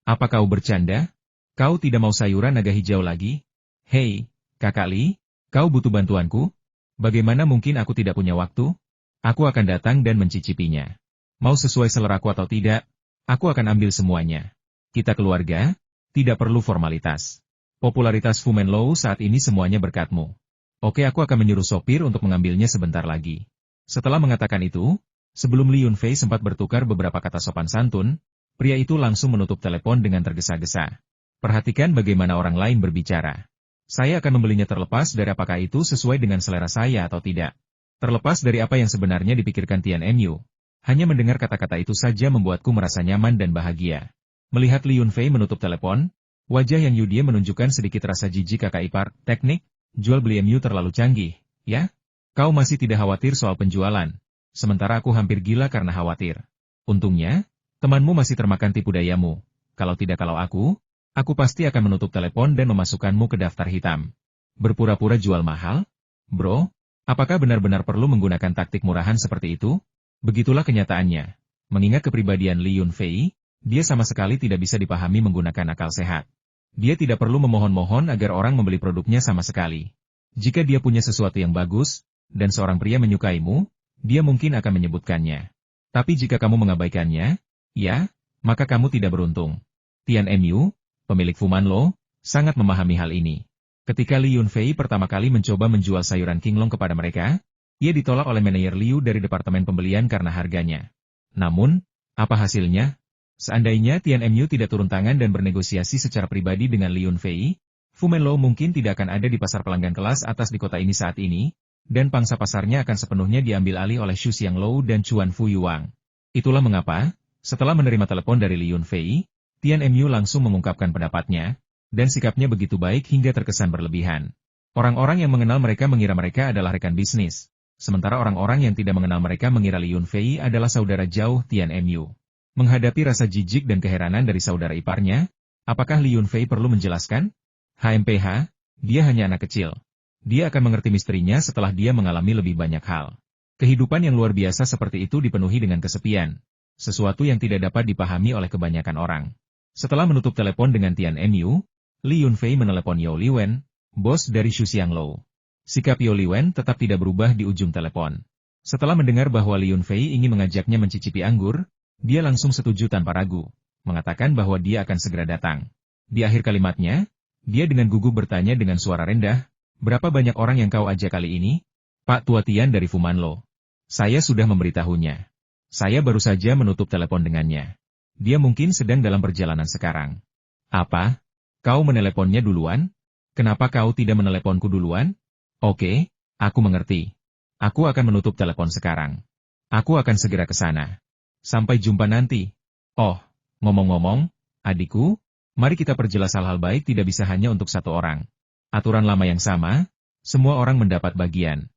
Apa kau bercanda? Kau tidak mau sayuran naga hijau lagi? Hei, Kakak Li, kau butuh bantuanku? Bagaimana mungkin aku tidak punya waktu? Aku akan datang dan mencicipinya. Mau sesuai seleraku atau tidak, aku akan ambil semuanya. Kita keluarga, tidak perlu formalitas. Popularitas Fu Menlo saat ini semuanya berkatmu. Oke, aku akan menyuruh sopir untuk mengambilnya sebentar lagi. Setelah mengatakan itu, sebelum Li Yunfei sempat bertukar beberapa kata sopan santun, pria itu langsung menutup telepon dengan tergesa-gesa. Perhatikan bagaimana orang lain berbicara. Saya akan membelinya terlepas dari apakah itu sesuai dengan selera saya atau tidak. Terlepas dari apa yang sebenarnya dipikirkan Tian Mu. Hanya mendengar kata-kata itu saja membuatku merasa nyaman dan bahagia. Melihat Li Yunfei menutup telepon, wajah Yang Yudie menunjukkan sedikit rasa jijik. Kakak ipar, teknik, jual beli Mu terlalu canggih, ya? Kau masih tidak khawatir soal penjualan, sementara aku hampir gila karena khawatir. Untungnya, temanmu masih termakan tipu dayamu. Kalau aku pasti akan menutup telepon dan memasukkanmu ke daftar hitam. Berpura-pura jual mahal? Bro, apakah benar-benar perlu menggunakan taktik murahan seperti itu? Begitulah kenyataannya. Mengingat kepribadian Li Yunfei, dia sama sekali tidak bisa dipahami menggunakan akal sehat. Dia tidak perlu memohon-mohon agar orang membeli produknya sama sekali. Jika dia punya sesuatu yang bagus, dan seorang pria menyukaimu, dia mungkin akan menyebutkannya. Tapi jika kamu mengabaikannya, ya, maka kamu tidak beruntung. Tian Mu, pemilik Fu Menlo, sangat memahami hal ini. Ketika Li Yunfei pertama kali mencoba menjual sayuran Qinglong kepada mereka, ia ditolak oleh manajer Liu dari departemen pembelian karena harganya. Namun, apa hasilnya? Seandainya Tian Mu tidak turun tangan dan bernegosiasi secara pribadi dengan Li Yunfei, Fu Menlo mungkin tidak akan ada di pasar pelanggan kelas atas di kota ini saat ini, dan pangsa pasarnya akan sepenuhnya diambil alih oleh Xu Xianglou dan Chuan Fu Yuang. Itulah mengapa, setelah menerima telepon dari Li Yunfei, Tian Mu langsung mengungkapkan pendapatnya, dan sikapnya begitu baik hingga terkesan berlebihan. Orang-orang yang mengenal mereka mengira mereka adalah rekan bisnis, sementara orang-orang yang tidak mengenal mereka mengira Li Yunfei adalah saudara jauh Tian Mu. Menghadapi rasa jijik dan keheranan dari saudara iparnya, apakah Li Yunfei perlu menjelaskan? HMPH, dia hanya anak kecil. Dia akan mengerti misterinya setelah dia mengalami lebih banyak hal. Kehidupan yang luar biasa seperti itu dipenuhi dengan kesepian, sesuatu yang tidak dapat dipahami oleh kebanyakan orang. Setelah menutup telepon dengan Tian Mu, Li Yunfei menelepon Yao Liwen, bos dari Xu Xianglou. Sikap Yao Liwen tetap tidak berubah di ujung telepon. Setelah mendengar bahwa Li Yunfei ingin mengajaknya mencicipi anggur, dia langsung setuju tanpa ragu, mengatakan bahwa dia akan segera datang. Di akhir kalimatnya, dia dengan gugup bertanya dengan suara rendah, "Berapa banyak orang yang kau ajak kali ini?" "Pak Tua Tian dari Fu Menlo. Saya sudah memberitahunya. Saya baru saja menutup telepon dengannya. Dia mungkin sedang dalam perjalanan sekarang." "Apa? Kau meneleponnya duluan?" Kenapa kau tidak meneleponku duluan? Oke, aku mengerti. Aku akan menutup telepon sekarang. Aku akan segera ke sana. Sampai jumpa nanti. Oh, ngomong-ngomong, adikku, mari kita perjelas hal-hal baik tidak bisa hanya untuk satu orang. Aturan lama yang sama, semua orang mendapat bagian.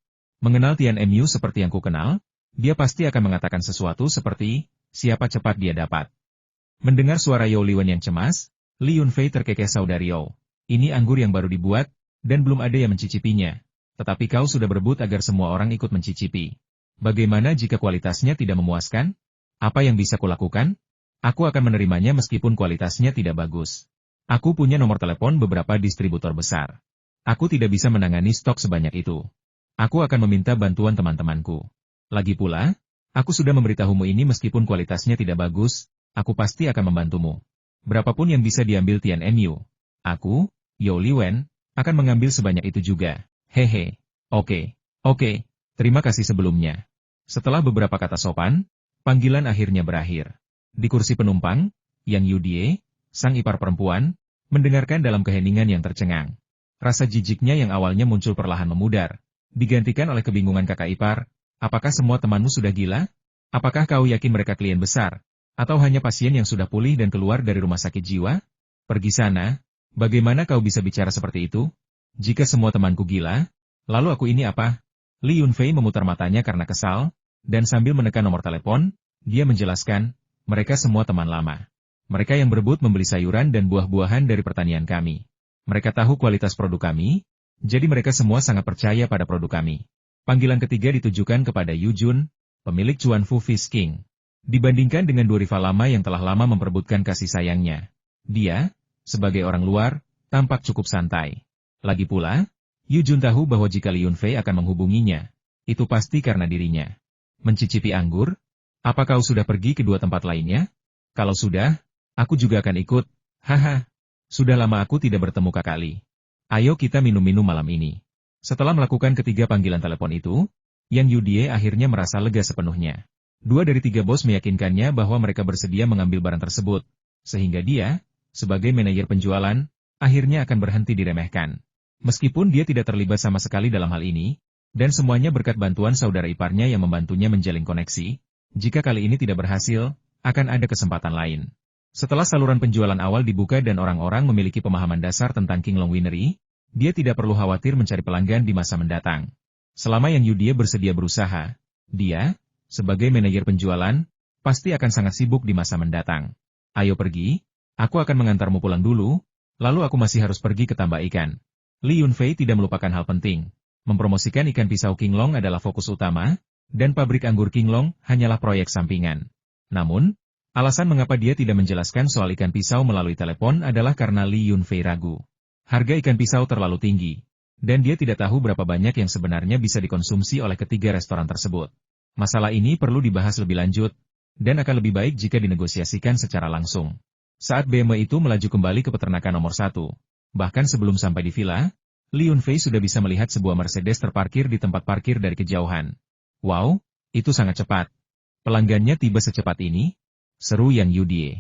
Mengenal Tian Mu seperti yang ku kenal, dia pasti akan mengatakan sesuatu seperti, siapa cepat dia dapat. Mendengar suara Yao Liwen yang cemas, Li Yunfei terkekeh saudari Yao. Ini anggur yang baru dibuat, dan belum ada yang mencicipinya. Tetapi kau sudah berebut agar semua orang ikut mencicipi. Bagaimana jika kualitasnya tidak memuaskan? Apa yang bisa kulakukan? Aku akan menerimanya meskipun kualitasnya tidak bagus. Aku punya nomor telepon beberapa distributor besar. Aku tidak bisa menangani stok sebanyak itu. Aku akan meminta bantuan teman-temanku. Lagi pula, aku sudah memberitahumu ini meskipun kualitasnya tidak bagus, aku pasti akan membantumu. Berapapun yang bisa diambil Tian Mu, aku, Yao Liwen, akan mengambil sebanyak itu juga. Hehe. Oke. Terima kasih sebelumnya. Setelah beberapa kata sopan, panggilan akhirnya berakhir. Di kursi penumpang, Yang Yudie, sang ipar perempuan, mendengarkan dalam keheningan yang tercengang. Rasa jijiknya yang awalnya muncul perlahan memudar, digantikan oleh kebingungan kakak ipar. Apakah semua temanmu sudah gila? Apakah kau yakin mereka klien besar? Atau hanya pasien yang sudah pulih dan keluar dari rumah sakit jiwa? Pergi sana. Bagaimana kau bisa bicara seperti itu? Jika semua temanku gila, lalu aku ini apa? Li Yunfei memutar matanya karena kesal, dan sambil menekan nomor telepon, dia menjelaskan, mereka semua teman lama. Mereka yang berebut membeli sayuran dan buah-buahan dari pertanian kami. Mereka tahu kualitas produk kami, jadi mereka semua sangat percaya pada produk kami. Panggilan ketiga ditujukan kepada Yu Jun, pemilik Chuan Fu Fish King. Dibandingkan dengan dua rival lama yang telah lama memperebutkan kasih sayangnya, dia, sebagai orang luar, tampak cukup santai. Lagi pula, Yu Jun tahu bahwa jika Li Yunfei akan menghubunginya, itu pasti karena dirinya mencicipi anggur. Apa kau sudah pergi ke dua tempat lainnya? Kalau sudah, aku juga akan ikut. Haha, sudah lama aku tidak bertemu Kakak Li. Ayo kita minum-minum malam ini. Setelah melakukan ketiga panggilan telepon itu, Yang Yudie akhirnya merasa lega sepenuhnya. 2 dari 3 bos meyakinkannya bahwa mereka bersedia mengambil barang tersebut, sehingga dia, sebagai manajer penjualan, akhirnya akan berhenti diremehkan. Meskipun dia tidak terlibat sama sekali dalam hal ini, dan semuanya berkat bantuan saudara iparnya yang membantunya menjalin koneksi, jika kali ini tidak berhasil, akan ada kesempatan lain. Setelah saluran penjualan awal dibuka dan orang-orang memiliki pemahaman dasar tentang King Long Winery, dia tidak perlu khawatir mencari pelanggan di masa mendatang. Selama Yang Yudie bersedia berusaha, dia, sebagai manajer penjualan, pasti akan sangat sibuk di masa mendatang. Ayo pergi, aku akan mengantarmu pulang dulu, lalu aku masih harus pergi ke tambak ikan. Li Yunfei tidak melupakan hal penting. Mempromosikan ikan pisau King Long adalah fokus utama, dan pabrik anggur King Long hanyalah proyek sampingan. Namun, alasan mengapa dia tidak menjelaskan soal ikan pisau melalui telepon adalah karena Li Yunfei ragu. Harga ikan pisau terlalu tinggi, dan dia tidak tahu berapa banyak yang sebenarnya bisa dikonsumsi oleh ketiga restoran tersebut. Masalah ini perlu dibahas lebih lanjut, dan akan lebih baik jika dinegosiasikan secara langsung. Saat BMW itu melaju kembali ke peternakan nomor 1, bahkan sebelum sampai di villa, Li Yunfei sudah bisa melihat sebuah Mercedes terparkir di tempat parkir dari kejauhan. Wow, itu sangat cepat. Pelanggannya tiba secepat ini? Seru Yang Yudie.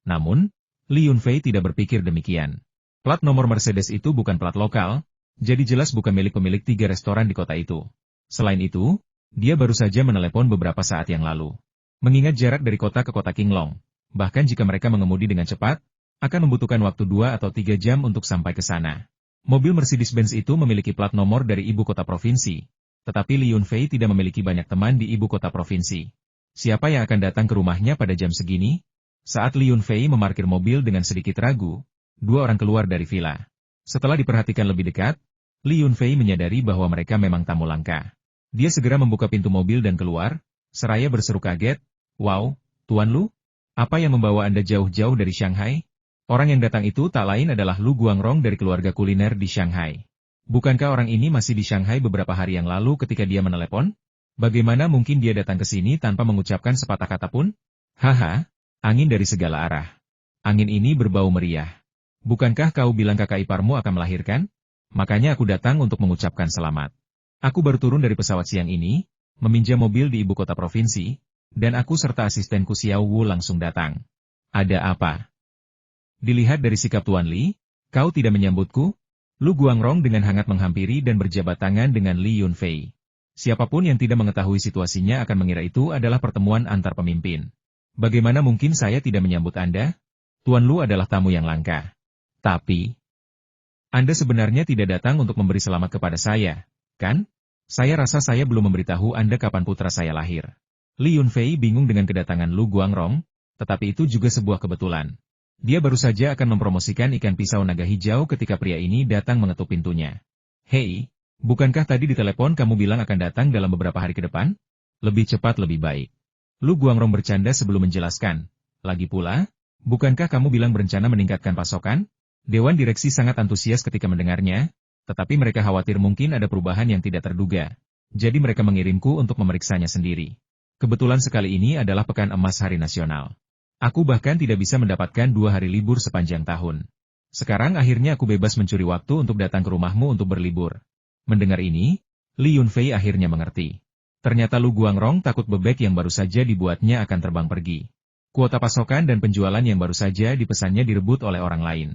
Namun, Li Yunfei tidak berpikir demikian. Plat nomor Mercedes itu bukan plat lokal, jadi jelas bukan milik pemilik 3 restoran di kota itu. Selain itu, dia baru saja menelepon beberapa saat yang lalu. Mengingat jarak dari kota ke kota King Long, bahkan jika mereka mengemudi dengan cepat, akan membutuhkan waktu 2 atau 3 jam untuk sampai ke sana. Mobil Mercedes-Benz itu memiliki plat nomor dari ibu kota provinsi, tetapi Li Yunfei tidak memiliki banyak teman di ibu kota provinsi. Siapa yang akan datang ke rumahnya pada jam segini? Saat Li Yunfei memarkir mobil dengan sedikit ragu, 2 orang keluar dari villa. Setelah diperhatikan lebih dekat, Li Yunfei menyadari bahwa mereka memang tamu langka. Dia segera membuka pintu mobil dan keluar, seraya berseru kaget, "Wow, Tuan Lu? Apa yang membawa Anda jauh-jauh dari Shanghai?" Orang yang datang itu tak lain adalah Lu Guangrong dari keluarga kuliner di Shanghai. Bukankah orang ini masih di Shanghai beberapa hari yang lalu ketika dia menelepon? Bagaimana mungkin dia datang ke sini tanpa mengucapkan sepatah kata pun? Haha, angin dari segala arah. Angin ini berbau meriah. Bukankah kau bilang kakak iparmu akan melahirkan? Makanya aku datang untuk mengucapkan selamat. Aku baru turun dari pesawat siang ini, meminjam mobil di ibu kota provinsi, dan aku serta asistenku Xiao Wu langsung datang. Ada apa? Dilihat dari sikap Tuan Li, kau tidak menyambutku? Lu Guangrong dengan hangat menghampiri dan berjabat tangan dengan Li Yunfei. Siapapun yang tidak mengetahui situasinya akan mengira itu adalah pertemuan antar pemimpin. Bagaimana mungkin saya tidak menyambut Anda? Tuan Lu adalah tamu yang langka. Tapi, Anda sebenarnya tidak datang untuk memberi selamat kepada saya, kan? Saya rasa saya belum memberitahu Anda kapan putra saya lahir. Li Yunfei bingung dengan kedatangan Lu Guangrong, tetapi itu juga sebuah kebetulan. Dia baru saja akan mempromosikan ikan pisau naga hijau ketika pria ini datang mengetuk pintunya. Hei, bukankah tadi di telepon kamu bilang akan datang dalam beberapa hari ke depan? Lebih cepat lebih baik. Lu Guangrong bercanda sebelum menjelaskan. Lagi pula, bukankah kamu bilang berencana meningkatkan pasokan? Dewan direksi sangat antusias ketika mendengarnya, tetapi mereka khawatir mungkin ada perubahan yang tidak terduga. Jadi mereka mengirimku untuk memeriksanya sendiri. Kebetulan sekali ini adalah pekan emas hari nasional. Aku bahkan tidak bisa mendapatkan 2 hari libur sepanjang tahun. Sekarang akhirnya aku bebas mencuri waktu untuk datang ke rumahmu untuk berlibur. Mendengar ini, Li Yunfei akhirnya mengerti. Ternyata Lu Guangrong takut bebek yang baru saja dibuatnya akan terbang pergi. Kuota pasokan dan penjualan yang baru saja dipesannya direbut oleh orang lain.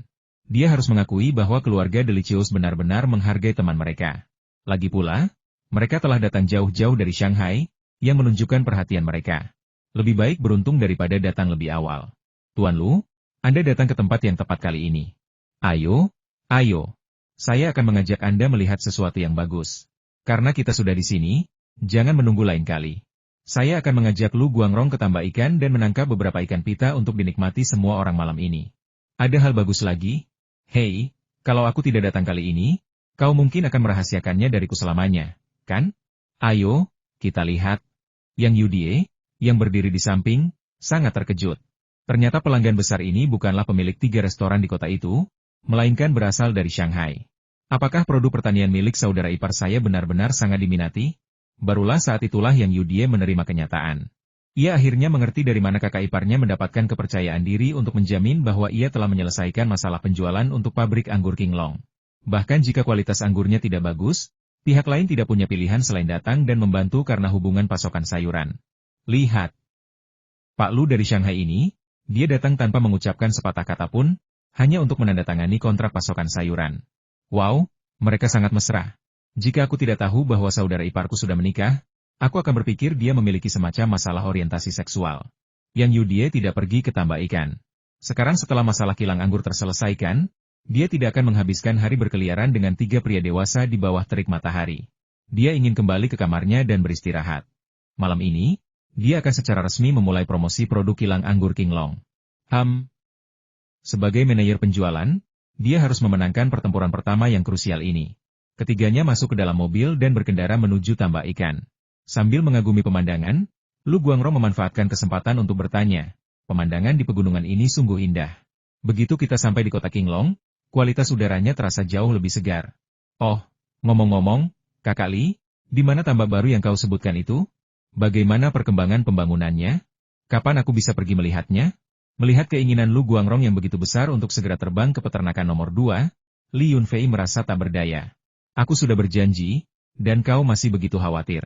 Dia harus mengakui bahwa keluarga Delicious benar-benar menghargai teman mereka. Lagi pula, mereka telah datang jauh-jauh dari Shanghai, yang menunjukkan perhatian mereka. Lebih baik beruntung daripada datang lebih awal. Tuan Lu, Anda datang ke tempat yang tepat kali ini. Ayo, ayo. Saya akan mengajak Anda melihat sesuatu yang bagus. Karena kita sudah di sini, jangan menunggu lain kali. Saya akan mengajak Lu Guangrong ke tambak ikan dan menangkap beberapa ikan pita untuk dinikmati semua orang malam ini. Ada hal bagus lagi? Hei, kalau aku tidak datang kali ini, kau mungkin akan merahasiakannya dariku selamanya, kan? Ayo, kita lihat. Yang Yudie, yang berdiri di samping, sangat terkejut. Ternyata pelanggan besar ini bukanlah pemilik 3 restoran di kota itu, melainkan berasal dari Shanghai. Apakah produk pertanian milik saudara ipar saya benar-benar sangat diminati? Barulah saat itulah yang Yudie menerima kenyataan. Ia akhirnya mengerti dari mana kakak iparnya mendapatkan kepercayaan diri untuk menjamin bahwa ia telah menyelesaikan masalah penjualan untuk pabrik anggur Qinglong. Bahkan jika kualitas anggurnya tidak bagus, pihak lain tidak punya pilihan selain datang dan membantu karena hubungan pasokan sayuran. Lihat. Pak Lu dari Shanghai ini, dia datang tanpa mengucapkan sepatah kata pun, hanya untuk menandatangani kontrak pasokan sayuran. Wow, mereka sangat mesra. Jika aku tidak tahu bahwa saudara iparku sudah menikah, aku akan berpikir dia memiliki semacam masalah orientasi seksual. Yang Yudie tidak pergi ke tambak ikan. Sekarang setelah masalah kilang anggur terselesaikan, dia tidak akan menghabiskan hari berkeliaran dengan 3 pria dewasa di bawah terik matahari. Dia ingin kembali ke kamarnya dan beristirahat. Malam ini, dia akan secara resmi memulai promosi produk kilang anggur Qinglong. Sebagai manajer penjualan, dia harus memenangkan pertempuran pertama yang krusial ini. Ketiganya masuk ke dalam mobil dan berkendara menuju tambak ikan. Sambil mengagumi pemandangan, Lu Guangrong memanfaatkan kesempatan untuk bertanya, pemandangan di pegunungan ini sungguh indah. Begitu kita sampai di kota Qinglong, kualitas udaranya terasa jauh lebih segar. Oh, ngomong-ngomong, Kakak Li, di mana tambak baru yang kau sebutkan itu? Bagaimana perkembangan pembangunannya? Kapan aku bisa pergi melihatnya? Melihat keinginan Lu Guangrong yang begitu besar untuk segera terbang ke peternakan nomor 2, Li Yunfei merasa tak berdaya. Aku sudah berjanji, dan kau masih begitu khawatir.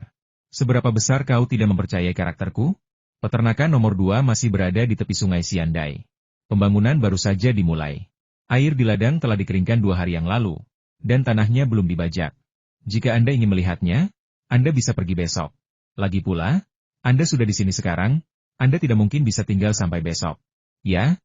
Seberapa besar kau tidak mempercayai karakterku? Peternakan nomor 2 masih berada di tepi sungai Xiandai. Pembangunan baru saja dimulai. Air di ladang telah dikeringkan 2 hari yang lalu, dan tanahnya belum dibajak. Jika Anda ingin melihatnya, Anda bisa pergi besok. Lagi pula, Anda sudah di sini sekarang, Anda tidak mungkin bisa tinggal sampai besok. Ya,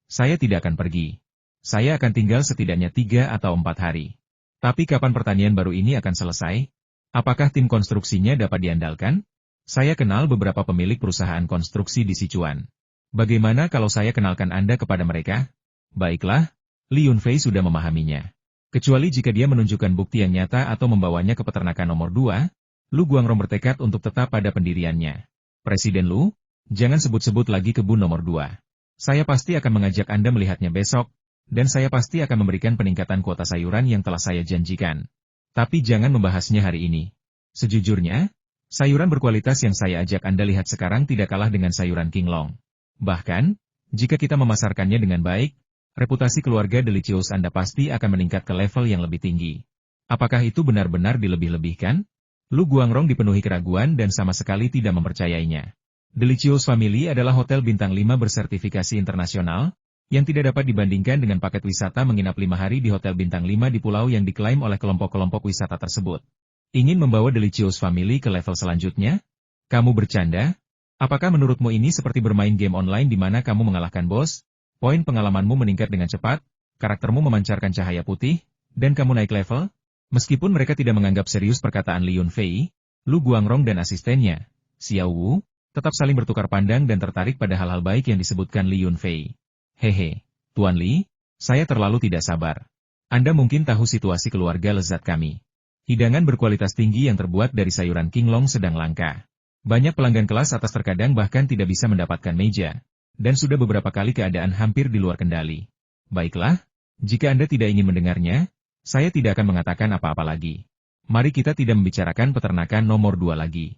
saya tidak akan pergi. Saya akan tinggal setidaknya 3 atau 4 hari. Tapi kapan pertanian baru ini akan selesai? Apakah tim konstruksinya dapat diandalkan? Saya kenal beberapa pemilik perusahaan konstruksi di Sichuan. Bagaimana kalau saya kenalkan Anda kepada mereka? Baiklah, Li Yunfei sudah memahaminya. Kecuali jika dia menunjukkan bukti yang nyata atau membawanya ke peternakan nomor 2, Lu Guangrong bertekad untuk tetap pada pendiriannya. Presiden Lu, jangan sebut-sebut lagi kebun nomor 2. Saya pasti akan mengajak Anda melihatnya besok, dan saya pasti akan memberikan peningkatan kuota sayuran yang telah saya janjikan. Tapi jangan membahasnya hari ini. Sejujurnya, sayuran berkualitas yang saya ajak Anda lihat sekarang tidak kalah dengan sayuran Qinglong. Bahkan, jika kita memasarkannya dengan baik, reputasi keluarga Delicious Anda pasti akan meningkat ke level yang lebih tinggi. Apakah itu benar-benar dilebih-lebihkan? Lu Guangrong dipenuhi keraguan dan sama sekali tidak mempercayainya. Delicious Family adalah hotel bintang 5 bersertifikasi internasional, yang tidak dapat dibandingkan dengan paket wisata menginap 5 hari di Hotel Bintang 5 di pulau yang diklaim oleh kelompok-kelompok wisata tersebut. Ingin membawa Delicious Family ke level selanjutnya? Kamu bercanda? Apakah menurutmu ini seperti bermain game online di mana kamu mengalahkan bos? Poin pengalamanmu meningkat dengan cepat, karaktermu memancarkan cahaya putih, dan kamu naik level? Meskipun mereka tidak menganggap serius perkataan Li Yunfei, Lu Guangrong dan asistennya, Xiao Wu, tetap saling bertukar pandang dan tertarik pada hal-hal baik yang disebutkan Li Yunfei. Hehe, Tuan Li, saya terlalu tidak sabar. Anda mungkin tahu situasi keluarga lezat kami. Hidangan berkualitas tinggi yang terbuat dari sayuran kinglong sedang langka. Banyak pelanggan kelas atas terkadang bahkan tidak bisa mendapatkan meja, dan sudah beberapa kali keadaan hampir di luar kendali. Baiklah, jika Anda tidak ingin mendengarnya, saya tidak akan mengatakan apa-apa lagi. Mari kita tidak membicarakan peternakan nomor 2 lagi.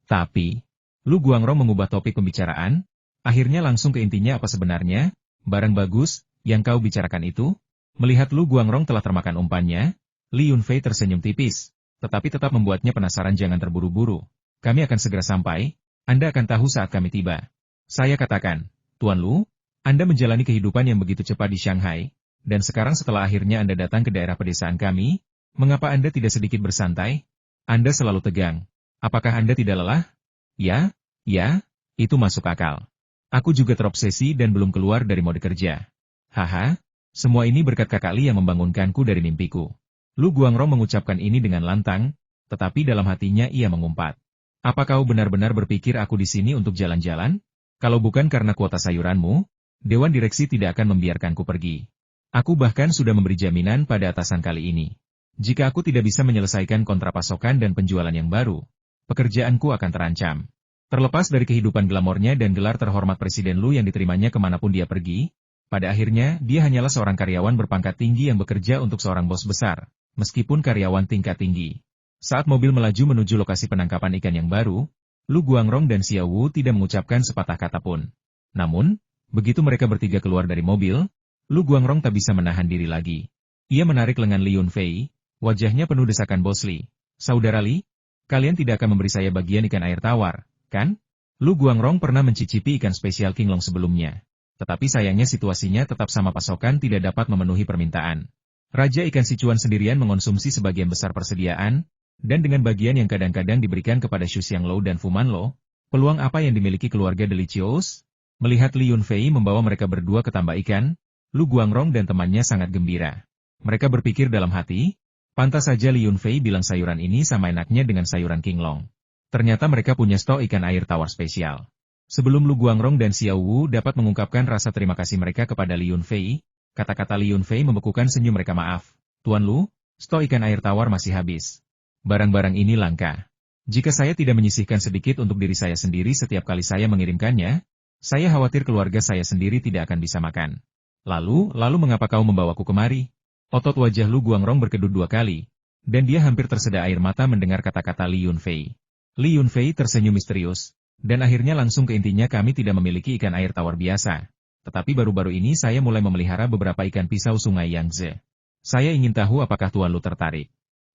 Tapi, Lu Guangrong mengubah topik pembicaraan, akhirnya langsung ke intinya apa sebenarnya. Barang bagus, yang kau bicarakan itu? Melihat Lu Guangrong telah termakan umpannya, Li Yunfei tersenyum tipis, tetapi tetap membuatnya penasaran. Jangan terburu-buru. Kami akan segera sampai, Anda akan tahu saat kami tiba. Saya katakan, Tuan Lu, Anda menjalani kehidupan yang begitu cepat di Shanghai, dan sekarang setelah akhirnya Anda datang ke daerah pedesaan kami, mengapa Anda tidak sedikit bersantai? Anda selalu tegang. Apakah Anda tidak lelah? Ya, itu masuk akal. Aku juga terobsesi dan belum keluar dari mode kerja. Haha, semua ini berkat Kakak Li yang membangunkanku dari mimpiku. Lu Guangrong mengucapkan ini dengan lantang, tetapi dalam hatinya ia mengumpat. Apa kau benar-benar berpikir aku di sini untuk jalan-jalan? Kalau bukan karena kuota sayuranmu, Dewan Direksi tidak akan membiarkanku pergi. Aku bahkan sudah memberi jaminan pada atasan kali ini. Jika aku tidak bisa menyelesaikan kontrak pasokan dan penjualan yang baru, pekerjaanku akan terancam. Terlepas dari kehidupan glamornya dan gelar terhormat Presiden Lu yang diterimanya kemanapun dia pergi, pada akhirnya dia hanyalah seorang karyawan berpangkat tinggi yang bekerja untuk seorang bos besar, meskipun karyawan tingkat tinggi. Saat mobil melaju menuju lokasi penangkapan ikan yang baru, Lu Guangrong dan Xiao Wu tidak mengucapkan sepatah kata pun. Namun, begitu mereka bertiga keluar dari mobil, Lu Guangrong tak bisa menahan diri lagi. Ia menarik lengan Li Yunfei, wajahnya penuh desakan Bos Li. Saudara Li, kalian tidak akan memberi saya bagian ikan air tawar, kan? Lu Guangrong pernah mencicipi ikan spesial kinglong sebelumnya. Tetapi sayangnya situasinya tetap sama, pasokan tidak dapat memenuhi permintaan. Raja ikan Sichuan sendirian mengonsumsi sebagian besar persediaan, dan dengan bagian yang kadang-kadang diberikan kepada Xu Xianglou dan Fu Manlou, peluang apa yang dimiliki keluarga Delicious? Melihat Li Yunfei membawa mereka berdua ke tambak ikan, Lu Guangrong dan temannya sangat gembira. Mereka berpikir dalam hati, pantas saja Li Yunfei bilang sayuran ini sama enaknya dengan sayuran kinglong. Ternyata mereka punya stok ikan air tawar spesial. Sebelum Lu Guangrong dan Xiao Wu dapat mengungkapkan rasa terima kasih mereka kepada Li Yunfei, kata-kata Li Yunfei membekukan senyum mereka. Maaf, Tuan Lu, stok ikan air tawar masih habis. Barang-barang ini langka. Jika saya tidak menyisihkan sedikit untuk diri saya sendiri setiap kali saya mengirimkannya, saya khawatir keluarga saya sendiri tidak akan bisa makan. Lalu mengapa kau membawaku kemari? Otot wajah Lu Guangrong berkedut 2 kali, dan dia hampir tersedak air mata mendengar kata-kata Li Yunfei. Li Yunfei tersenyum misterius, dan akhirnya langsung ke intinya. Kami tidak memiliki ikan air tawar biasa, tetapi baru-baru ini saya mulai memelihara beberapa ikan pisau sungai Yangtze. Saya ingin tahu apakah Tuan Lu tertarik.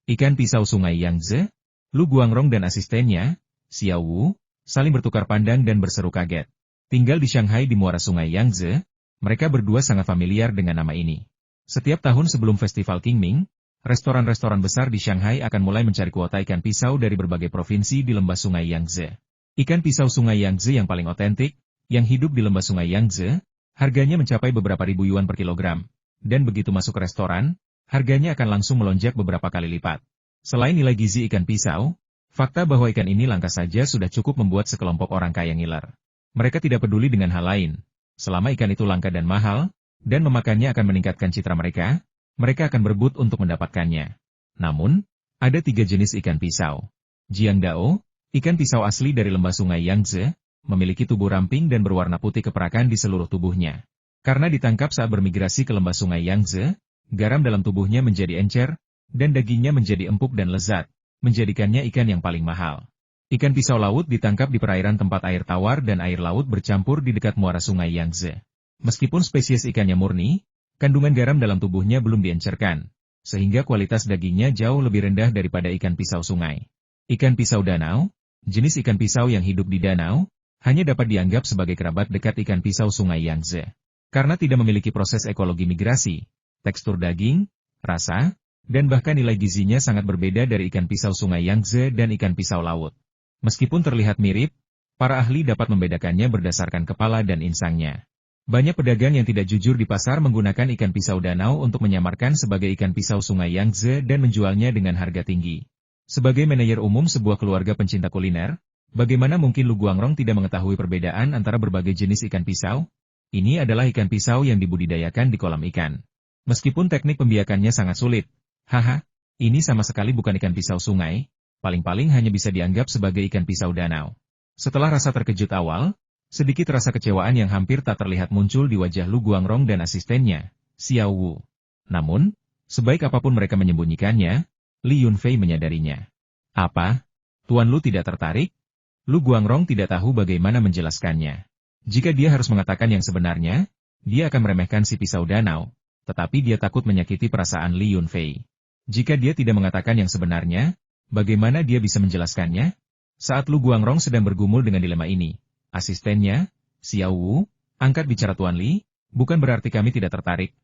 Ikan pisau sungai Yangtze? Lu Guangrong dan asistennya, Xiao Wu, saling bertukar pandang dan berseru kaget. Tinggal di Shanghai di muara sungai Yangtze, mereka berdua sangat familiar dengan nama ini. Setiap tahun sebelum festival Qingming, restoran-restoran besar di Shanghai akan mulai mencari kuota ikan pisau dari berbagai provinsi di lembah sungai Yangtze. Ikan pisau sungai Yangtze yang paling otentik, yang hidup di lembah sungai Yangtze, harganya mencapai beberapa ribu yuan per kilogram, dan begitu masuk ke restoran, harganya akan langsung melonjak beberapa kali lipat. Selain nilai gizi ikan pisau, fakta bahwa ikan ini langka saja sudah cukup membuat sekelompok orang kaya ngiler. Mereka tidak peduli dengan hal lain. Selama ikan itu langka dan mahal, dan memakannya akan meningkatkan citra mereka, mereka akan berebut untuk mendapatkannya. Namun, ada 3 jenis ikan pisau. Jiangdao, ikan pisau asli dari lembah sungai Yangtze, memiliki tubuh ramping dan berwarna putih keperakan di seluruh tubuhnya. Karena ditangkap saat bermigrasi ke lembah sungai Yangtze, garam dalam tubuhnya menjadi encer, dan dagingnya menjadi empuk dan lezat, menjadikannya ikan yang paling mahal. Ikan pisau laut ditangkap di perairan tempat air tawar dan air laut bercampur di dekat muara sungai Yangtze. Meskipun spesies ikannya murni, kandungan garam dalam tubuhnya belum diencerkan, sehingga kualitas dagingnya jauh lebih rendah daripada ikan pisau sungai. Ikan pisau danau, jenis ikan pisau yang hidup di danau, hanya dapat dianggap sebagai kerabat dekat ikan pisau sungai Yangtze. Karena tidak memiliki proses ekologi migrasi, tekstur daging, rasa, dan bahkan nilai gizinya sangat berbeda dari ikan pisau sungai Yangtze dan ikan pisau laut. Meskipun terlihat mirip, para ahli dapat membedakannya berdasarkan kepala dan insangnya. Banyak pedagang yang tidak jujur di pasar menggunakan ikan pisau danau untuk menyamarkan sebagai ikan pisau sungai Yangtze dan menjualnya dengan harga tinggi. Sebagai manajer umum sebuah keluarga pencinta kuliner, bagaimana mungkin Lu Guangrong tidak mengetahui perbedaan antara berbagai jenis ikan pisau? Ini adalah ikan pisau yang dibudidayakan di kolam ikan. Meskipun teknik pembiakannya sangat sulit, ini sama sekali bukan ikan pisau sungai, paling-paling hanya bisa dianggap sebagai ikan pisau danau. Setelah rasa terkejut awal, sedikit rasa kecewaan yang hampir tak terlihat muncul di wajah Lu Guangrong dan asistennya, Xiao Wu. Namun, sebaik apapun mereka menyembunyikannya, Li Yunfei menyadarinya. Apa? Tuan Lu tidak tertarik? Lu Guangrong tidak tahu bagaimana menjelaskannya. Jika dia harus mengatakan yang sebenarnya, dia akan meremehkan si pisau danau, tetapi dia takut menyakiti perasaan Li Yunfei. Jika dia tidak mengatakan yang sebenarnya, bagaimana dia bisa menjelaskannya? Saat Lu Guangrong sedang bergumul dengan dilema ini, asistennya, Xiao Wu, angkat bicara Tuan Li, bukan berarti kami tidak tertarik.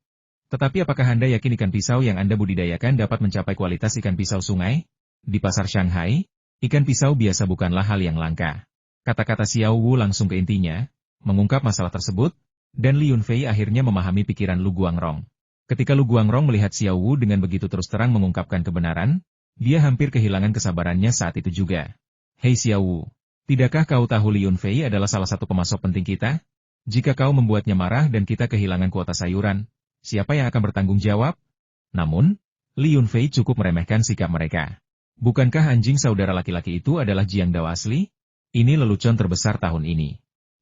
Tetapi apakah Anda yakin ikan pisau yang Anda budidayakan dapat mencapai kualitas ikan pisau sungai? Di pasar Shanghai, ikan pisau biasa bukanlah hal yang langka. Kata-kata Xiao Wu langsung ke intinya, mengungkap masalah tersebut, dan Li Yunfei akhirnya memahami pikiran Lu Guangrong. Ketika Lu Guangrong melihat Xiao Wu dengan begitu terus terang mengungkapkan kebenaran, dia hampir kehilangan kesabarannya saat itu juga. Hei Xiao Wu, tidakkah kau tahu Li Yunfei adalah salah satu pemasok penting kita? Jika kau membuatnya marah dan kita kehilangan kuota sayuran, siapa yang akan bertanggung jawab? Namun, Li Yunfei cukup meremehkan sikap mereka. Bukankah anjing saudara laki-laki itu adalah Jiang Dao asli? Ini lelucon terbesar tahun ini.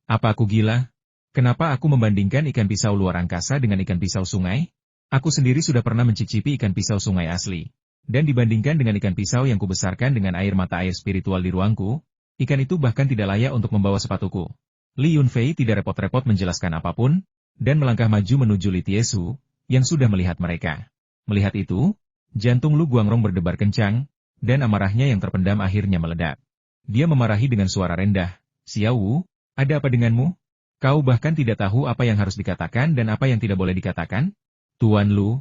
Apa aku gila? Kenapa aku membandingkan ikan pisau luar angkasa dengan ikan pisau sungai? Aku sendiri sudah pernah mencicipi ikan pisau sungai asli. Dan dibandingkan dengan ikan pisau yang kubesarkan dengan air mata air spiritual di ruangku, ikan itu bahkan tidak layak untuk membawa sepatuku. Li Yunfei tidak repot-repot menjelaskan apapun, dan melangkah maju menuju Li Tiesu, yang sudah melihat mereka. Melihat itu, jantung Lu Guangrong berdebar kencang, dan amarahnya yang terpendam akhirnya meledak. Dia memarahi dengan suara rendah, Xiao Wu, ada apa denganmu? Kau bahkan tidak tahu apa yang harus dikatakan dan apa yang tidak boleh dikatakan? Tuan Lu,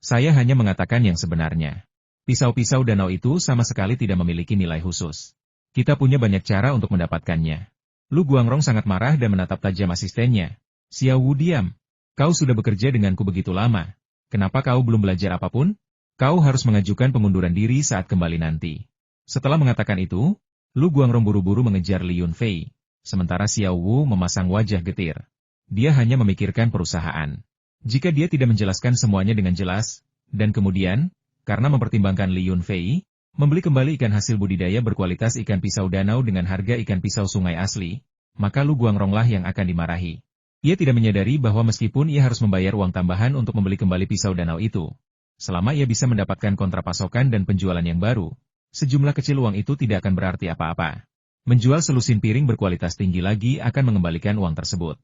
saya hanya mengatakan yang sebenarnya. Pisau-pisau danau itu sama sekali tidak memiliki nilai khusus. Kita punya banyak cara untuk mendapatkannya. Lu Guangrong sangat marah dan menatap tajam asistennya. Xiao Wu diam. Kau sudah bekerja denganku begitu lama. Kenapa kau belum belajar apapun? Kau harus mengajukan pengunduran diri saat kembali nanti. Setelah mengatakan itu, Lu Guangrong buru-buru mengejar Li Yunfei, sementara Xiao Wu memasang wajah getir. Dia hanya memikirkan perusahaan. Jika dia tidak menjelaskan semuanya dengan jelas, dan kemudian, karena mempertimbangkan Li Yunfei, membeli kembali ikan hasil budidaya berkualitas ikan pisau danau dengan harga ikan pisau sungai asli, maka Lu Guangronglah yang akan dimarahi. Ia tidak menyadari bahwa meskipun ia harus membayar uang tambahan untuk membeli kembali pisau danau itu, selama ia bisa mendapatkan kontrak pasokan dan penjualan yang baru, sejumlah kecil uang itu tidak akan berarti apa-apa. Menjual selusin piring berkualitas tinggi lagi akan mengembalikan uang tersebut.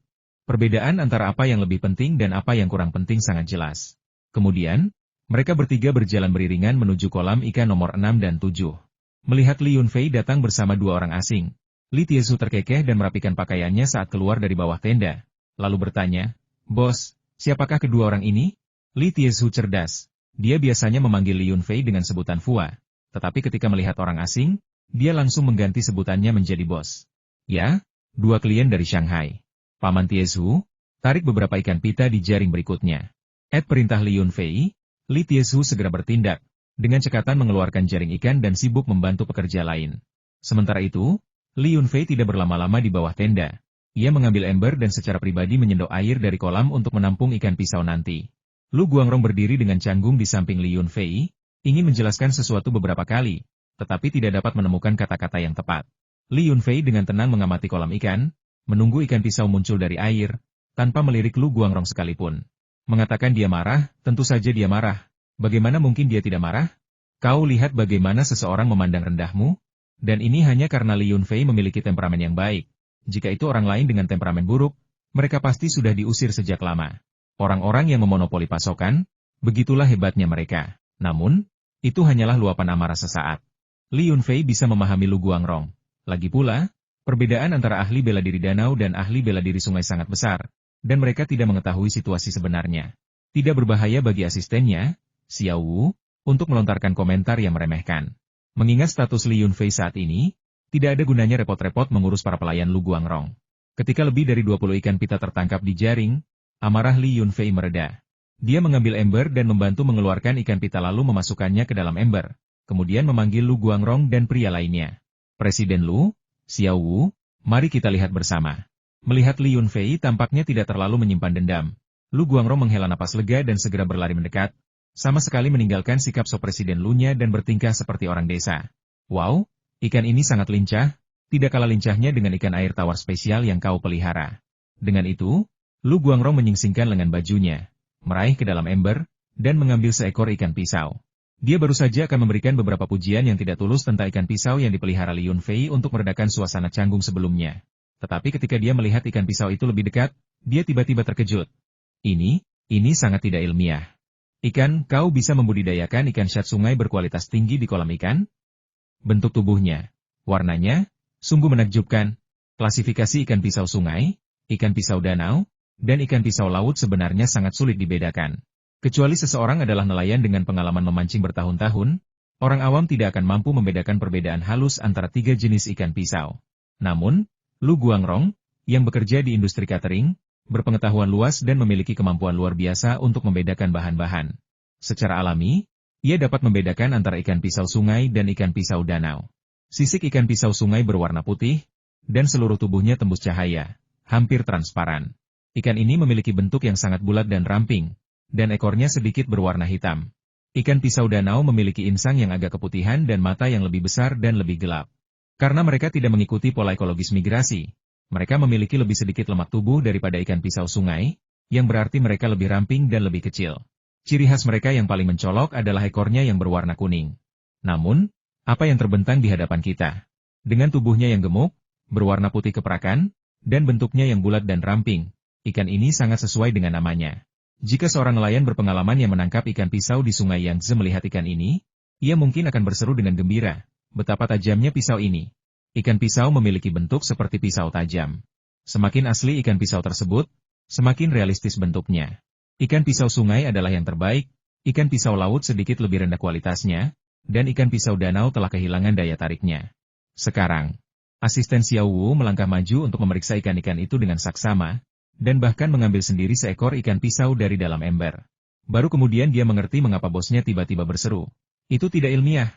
Perbedaan antara apa yang lebih penting dan apa yang kurang penting sangat jelas. Kemudian, mereka bertiga berjalan beriringan menuju kolam ikan nomor 6 dan 7. Melihat Li Yunfei datang bersama dua orang asing, Li Tiesu terkekeh dan merapikan pakaiannya saat keluar dari bawah tenda, lalu bertanya, "Bos, siapakah kedua orang ini?" Li Tiesu cerdas. Dia biasanya memanggil Li Yunfei dengan sebutan Fua. Tetapi ketika melihat orang asing, dia langsung mengganti sebutannya menjadi bos. Ya, dua klien dari Shanghai. Paman Tiesu, tarik beberapa ikan pita di jaring berikutnya. Perintah Li Yunfei, Li Tiesu segera bertindak, dengan cekatan mengeluarkan jaring ikan dan sibuk membantu pekerja lain. Sementara itu, Li Yunfei tidak berlama-lama di bawah tenda. Ia mengambil ember dan secara pribadi menyendok air dari kolam untuk menampung ikan pisau nanti. Lu Guangrong berdiri dengan canggung di samping Li Yunfei, ingin menjelaskan sesuatu beberapa kali, tetapi tidak dapat menemukan kata-kata yang tepat. Li Yunfei dengan tenang mengamati kolam ikan, menunggu ikan pisau muncul dari air, tanpa melirik Lu Guangrong sekalipun. Mengatakan dia marah, tentu saja dia marah. Bagaimana mungkin dia tidak marah? Kau lihat bagaimana seseorang memandang rendahmu? Dan ini hanya karena Li Yunfei memiliki temperamen yang baik. Jika itu orang lain dengan temperamen buruk, mereka pasti sudah diusir sejak lama. Orang-orang yang memonopoli pasokan, begitulah hebatnya mereka. Namun, itu hanyalah luapan amarah sesaat. Li Yunfei bisa memahami Lu Guangrong. Lagi pula, Perbedaan antara ahli bela diri danau dan ahli bela diri sungai sangat besar, dan mereka tidak mengetahui situasi sebenarnya. Tidak berbahaya bagi asistennya, Xiao Wu, untuk melontarkan komentar yang meremehkan. Mengingat status Li Yunfei saat ini, tidak ada gunanya repot-repot mengurus para pelayan Lu Guangrong. Ketika lebih dari 20 ikan pita tertangkap di jaring, amarah Li Yunfei mereda. Dia mengambil ember dan membantu mengeluarkan ikan pita lalu memasukkannya ke dalam ember, kemudian memanggil Lu Guangrong dan pria lainnya. Presiden Lu, Xiao Wu, mari kita lihat bersama. Melihat Li Yunfei tampaknya tidak terlalu menyimpan dendam. Lu Guangrong menghela napas lega dan segera berlari mendekat, sama sekali meninggalkan sikap so Presiden Lu-nya dan bertingkah seperti orang desa. Wow, ikan ini sangat lincah, tidak kalah lincahnya dengan ikan air tawar spesial yang kau pelihara. Dengan itu, Lu Guangrong menyingsingkan lengan bajunya, meraih ke dalam ember, dan mengambil seekor ikan pisau. Dia baru saja akan memberikan beberapa pujian yang tidak tulus tentang ikan pisau yang dipelihara Li Yunfei untuk meredakan suasana canggung sebelumnya. Tetapi ketika dia melihat ikan pisau itu lebih dekat, dia tiba-tiba terkejut. Ini sangat tidak ilmiah. Kau bisa membudidayakan ikan syat sungai berkualitas tinggi di kolam ikan? Bentuk tubuhnya, warnanya, sungguh menakjubkan. Klasifikasi ikan pisau sungai, ikan pisau danau, dan ikan pisau laut sebenarnya sangat sulit dibedakan. Kecuali seseorang adalah nelayan dengan pengalaman memancing bertahun-tahun, orang awam tidak akan mampu membedakan perbedaan halus antara tiga jenis ikan pisau. Namun, Lu Guangrong, yang bekerja di industri catering, berpengetahuan luas dan memiliki kemampuan luar biasa untuk membedakan bahan-bahan. Secara alami, ia dapat membedakan antara ikan pisau sungai dan ikan pisau danau. Sisik ikan pisau sungai berwarna putih, dan seluruh tubuhnya tembus cahaya, hampir transparan. Ikan ini memiliki bentuk yang sangat bulat dan ramping, dan ekornya sedikit berwarna hitam. Ikan pisau danau memiliki insang yang agak keputihan dan mata yang lebih besar dan lebih gelap. Karena mereka tidak mengikuti pola ekologis migrasi, mereka memiliki lebih sedikit lemak tubuh daripada ikan pisau sungai, yang berarti mereka lebih ramping dan lebih kecil. Ciri khas mereka yang paling mencolok adalah ekornya yang berwarna kuning. Namun, apa yang terbentang di hadapan kita? Dengan tubuhnya yang gemuk, berwarna putih keperakan, dan bentuknya yang bulat dan ramping, ikan ini sangat sesuai dengan namanya. Jika seorang nelayan berpengalaman yang menangkap ikan pisau di sungai Yangtze melihat ikan ini, ia mungkin akan berseru dengan gembira, betapa tajamnya pisau ini. Ikan pisau memiliki bentuk seperti pisau tajam. Semakin asli ikan pisau tersebut, semakin realistis bentuknya. Ikan pisau sungai adalah yang terbaik, ikan pisau laut sedikit lebih rendah kualitasnya, dan ikan pisau danau telah kehilangan daya tariknya. Sekarang, asisten Xiao Wu melangkah maju untuk memeriksa ikan-ikan itu dengan saksama, dan bahkan mengambil sendiri seekor ikan pisau dari dalam ember. Baru kemudian dia mengerti mengapa bosnya tiba-tiba berseru. Itu tidak ilmiah.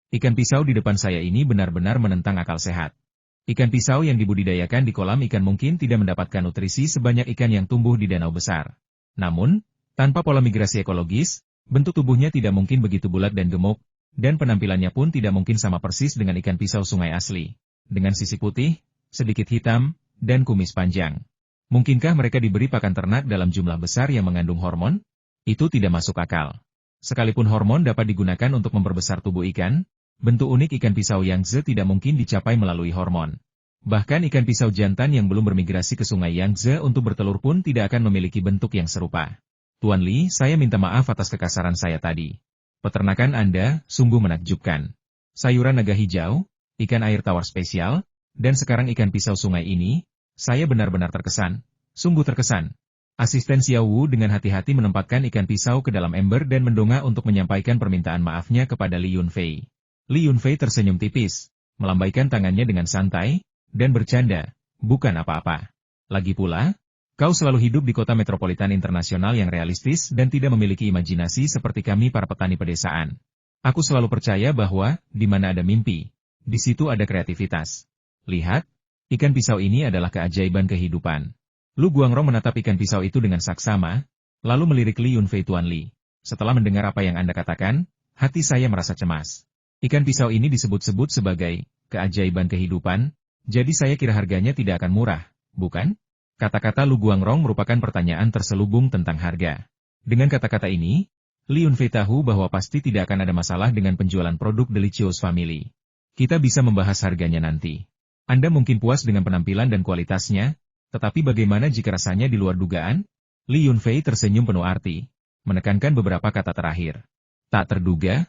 Ikan pisau di depan saya ini benar-benar menentang akal sehat. Ikan pisau yang dibudidayakan di kolam ikan mungkin tidak mendapatkan nutrisi sebanyak ikan yang tumbuh di danau besar. Namun, tanpa pola migrasi ekologis, bentuk tubuhnya tidak mungkin begitu bulat dan gemuk, dan penampilannya pun tidak mungkin sama persis dengan ikan pisau sungai asli. Dengan sisik putih, sedikit hitam, dan kumis panjang. Mungkinkah mereka diberi pakan ternak dalam jumlah besar yang mengandung hormon? Itu tidak masuk akal. Sekalipun hormon dapat digunakan untuk memperbesar tubuh ikan, bentuk unik ikan pisau Yangtze tidak mungkin dicapai melalui hormon. Bahkan ikan pisau jantan yang belum bermigrasi ke sungai Yangtze untuk bertelur pun tidak akan memiliki bentuk yang serupa. Tuan Li, saya minta maaf atas kekasaran saya tadi. Peternakan Anda sungguh menakjubkan. Sayuran naga hijau, ikan air tawar spesial, dan sekarang ikan pisau sungai ini, saya benar-benar terkesan, sungguh terkesan. Asisten Xiao Wu dengan hati-hati menempatkan ikan pisau ke dalam ember dan mendongak untuk menyampaikan permintaan maafnya kepada Li Yunfei. Li Yunfei tersenyum tipis, melambaikan tangannya dengan santai, dan bercanda, bukan apa-apa. Lagi pula, kau selalu hidup di kota metropolitan internasional yang realistis dan tidak memiliki imajinasi seperti kami para petani pedesaan. Aku selalu percaya bahwa, di mana ada mimpi, di situ ada kreativitas. Lihat, ikan pisau ini adalah keajaiban kehidupan. Lu Guangrong menatap ikan pisau itu dengan saksama, lalu melirik Li Yunfei. Tuan Li. Setelah mendengar apa yang Anda katakan, hati saya merasa cemas. Ikan pisau ini disebut-sebut sebagai keajaiban kehidupan, jadi saya kira harganya tidak akan murah, bukan? Kata-kata Lu Guangrong merupakan pertanyaan terselubung tentang harga. Dengan kata-kata ini, Li Yunfei tahu bahwa pasti tidak akan ada masalah dengan penjualan produk Delicious Family. Kita bisa membahas harganya nanti. Anda mungkin puas dengan penampilan dan kualitasnya, tetapi bagaimana jika rasanya di luar dugaan? Li Yunfei tersenyum penuh arti, menekankan beberapa kata terakhir. Tak terduga,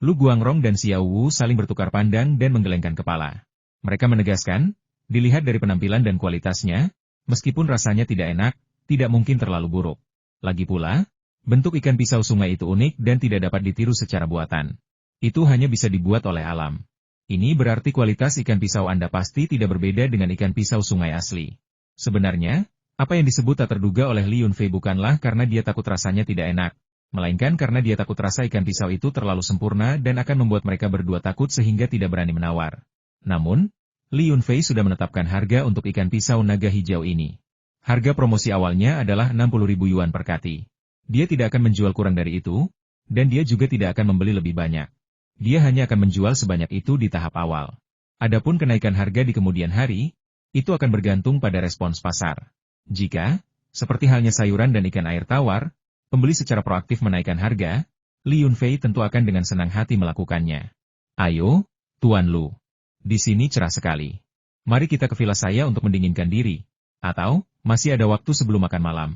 Lu Guangrong dan Xiao Wu saling bertukar pandang dan menggelengkan kepala. Mereka menegaskan, Dilihat dari penampilan dan kualitasnya, meskipun rasanya tidak enak, tidak mungkin terlalu buruk. Lagi pula, bentuk ikan pisau sungai itu unik dan tidak dapat ditiru secara buatan. Itu hanya bisa dibuat oleh alam. Ini berarti kualitas ikan pisau Anda pasti tidak berbeda dengan ikan pisau sungai asli. Sebenarnya, apa yang disebut tak terduga oleh Li Yunfei bukanlah karena dia takut rasanya tidak enak, melainkan karena dia takut rasa ikan pisau itu terlalu sempurna dan akan membuat mereka berdua takut sehingga tidak berani menawar. Namun, Li Yunfei sudah menetapkan harga untuk ikan pisau naga hijau ini. Harga promosi awalnya adalah 60.000 yuan per kati. Dia tidak akan menjual kurang dari itu, dan dia juga tidak akan membeli lebih banyak. Dia hanya akan menjual sebanyak itu di tahap awal. Adapun kenaikan harga di kemudian hari, itu akan bergantung pada respons pasar. Jika, seperti halnya sayuran dan ikan air tawar, pembeli secara proaktif menaikkan harga, Li Yunfei tentu akan dengan senang hati melakukannya. Ayo, Tuan Lu. Di sini cerah sekali. Mari kita ke villa saya untuk mendinginkan diri. Atau, masih ada waktu sebelum makan malam.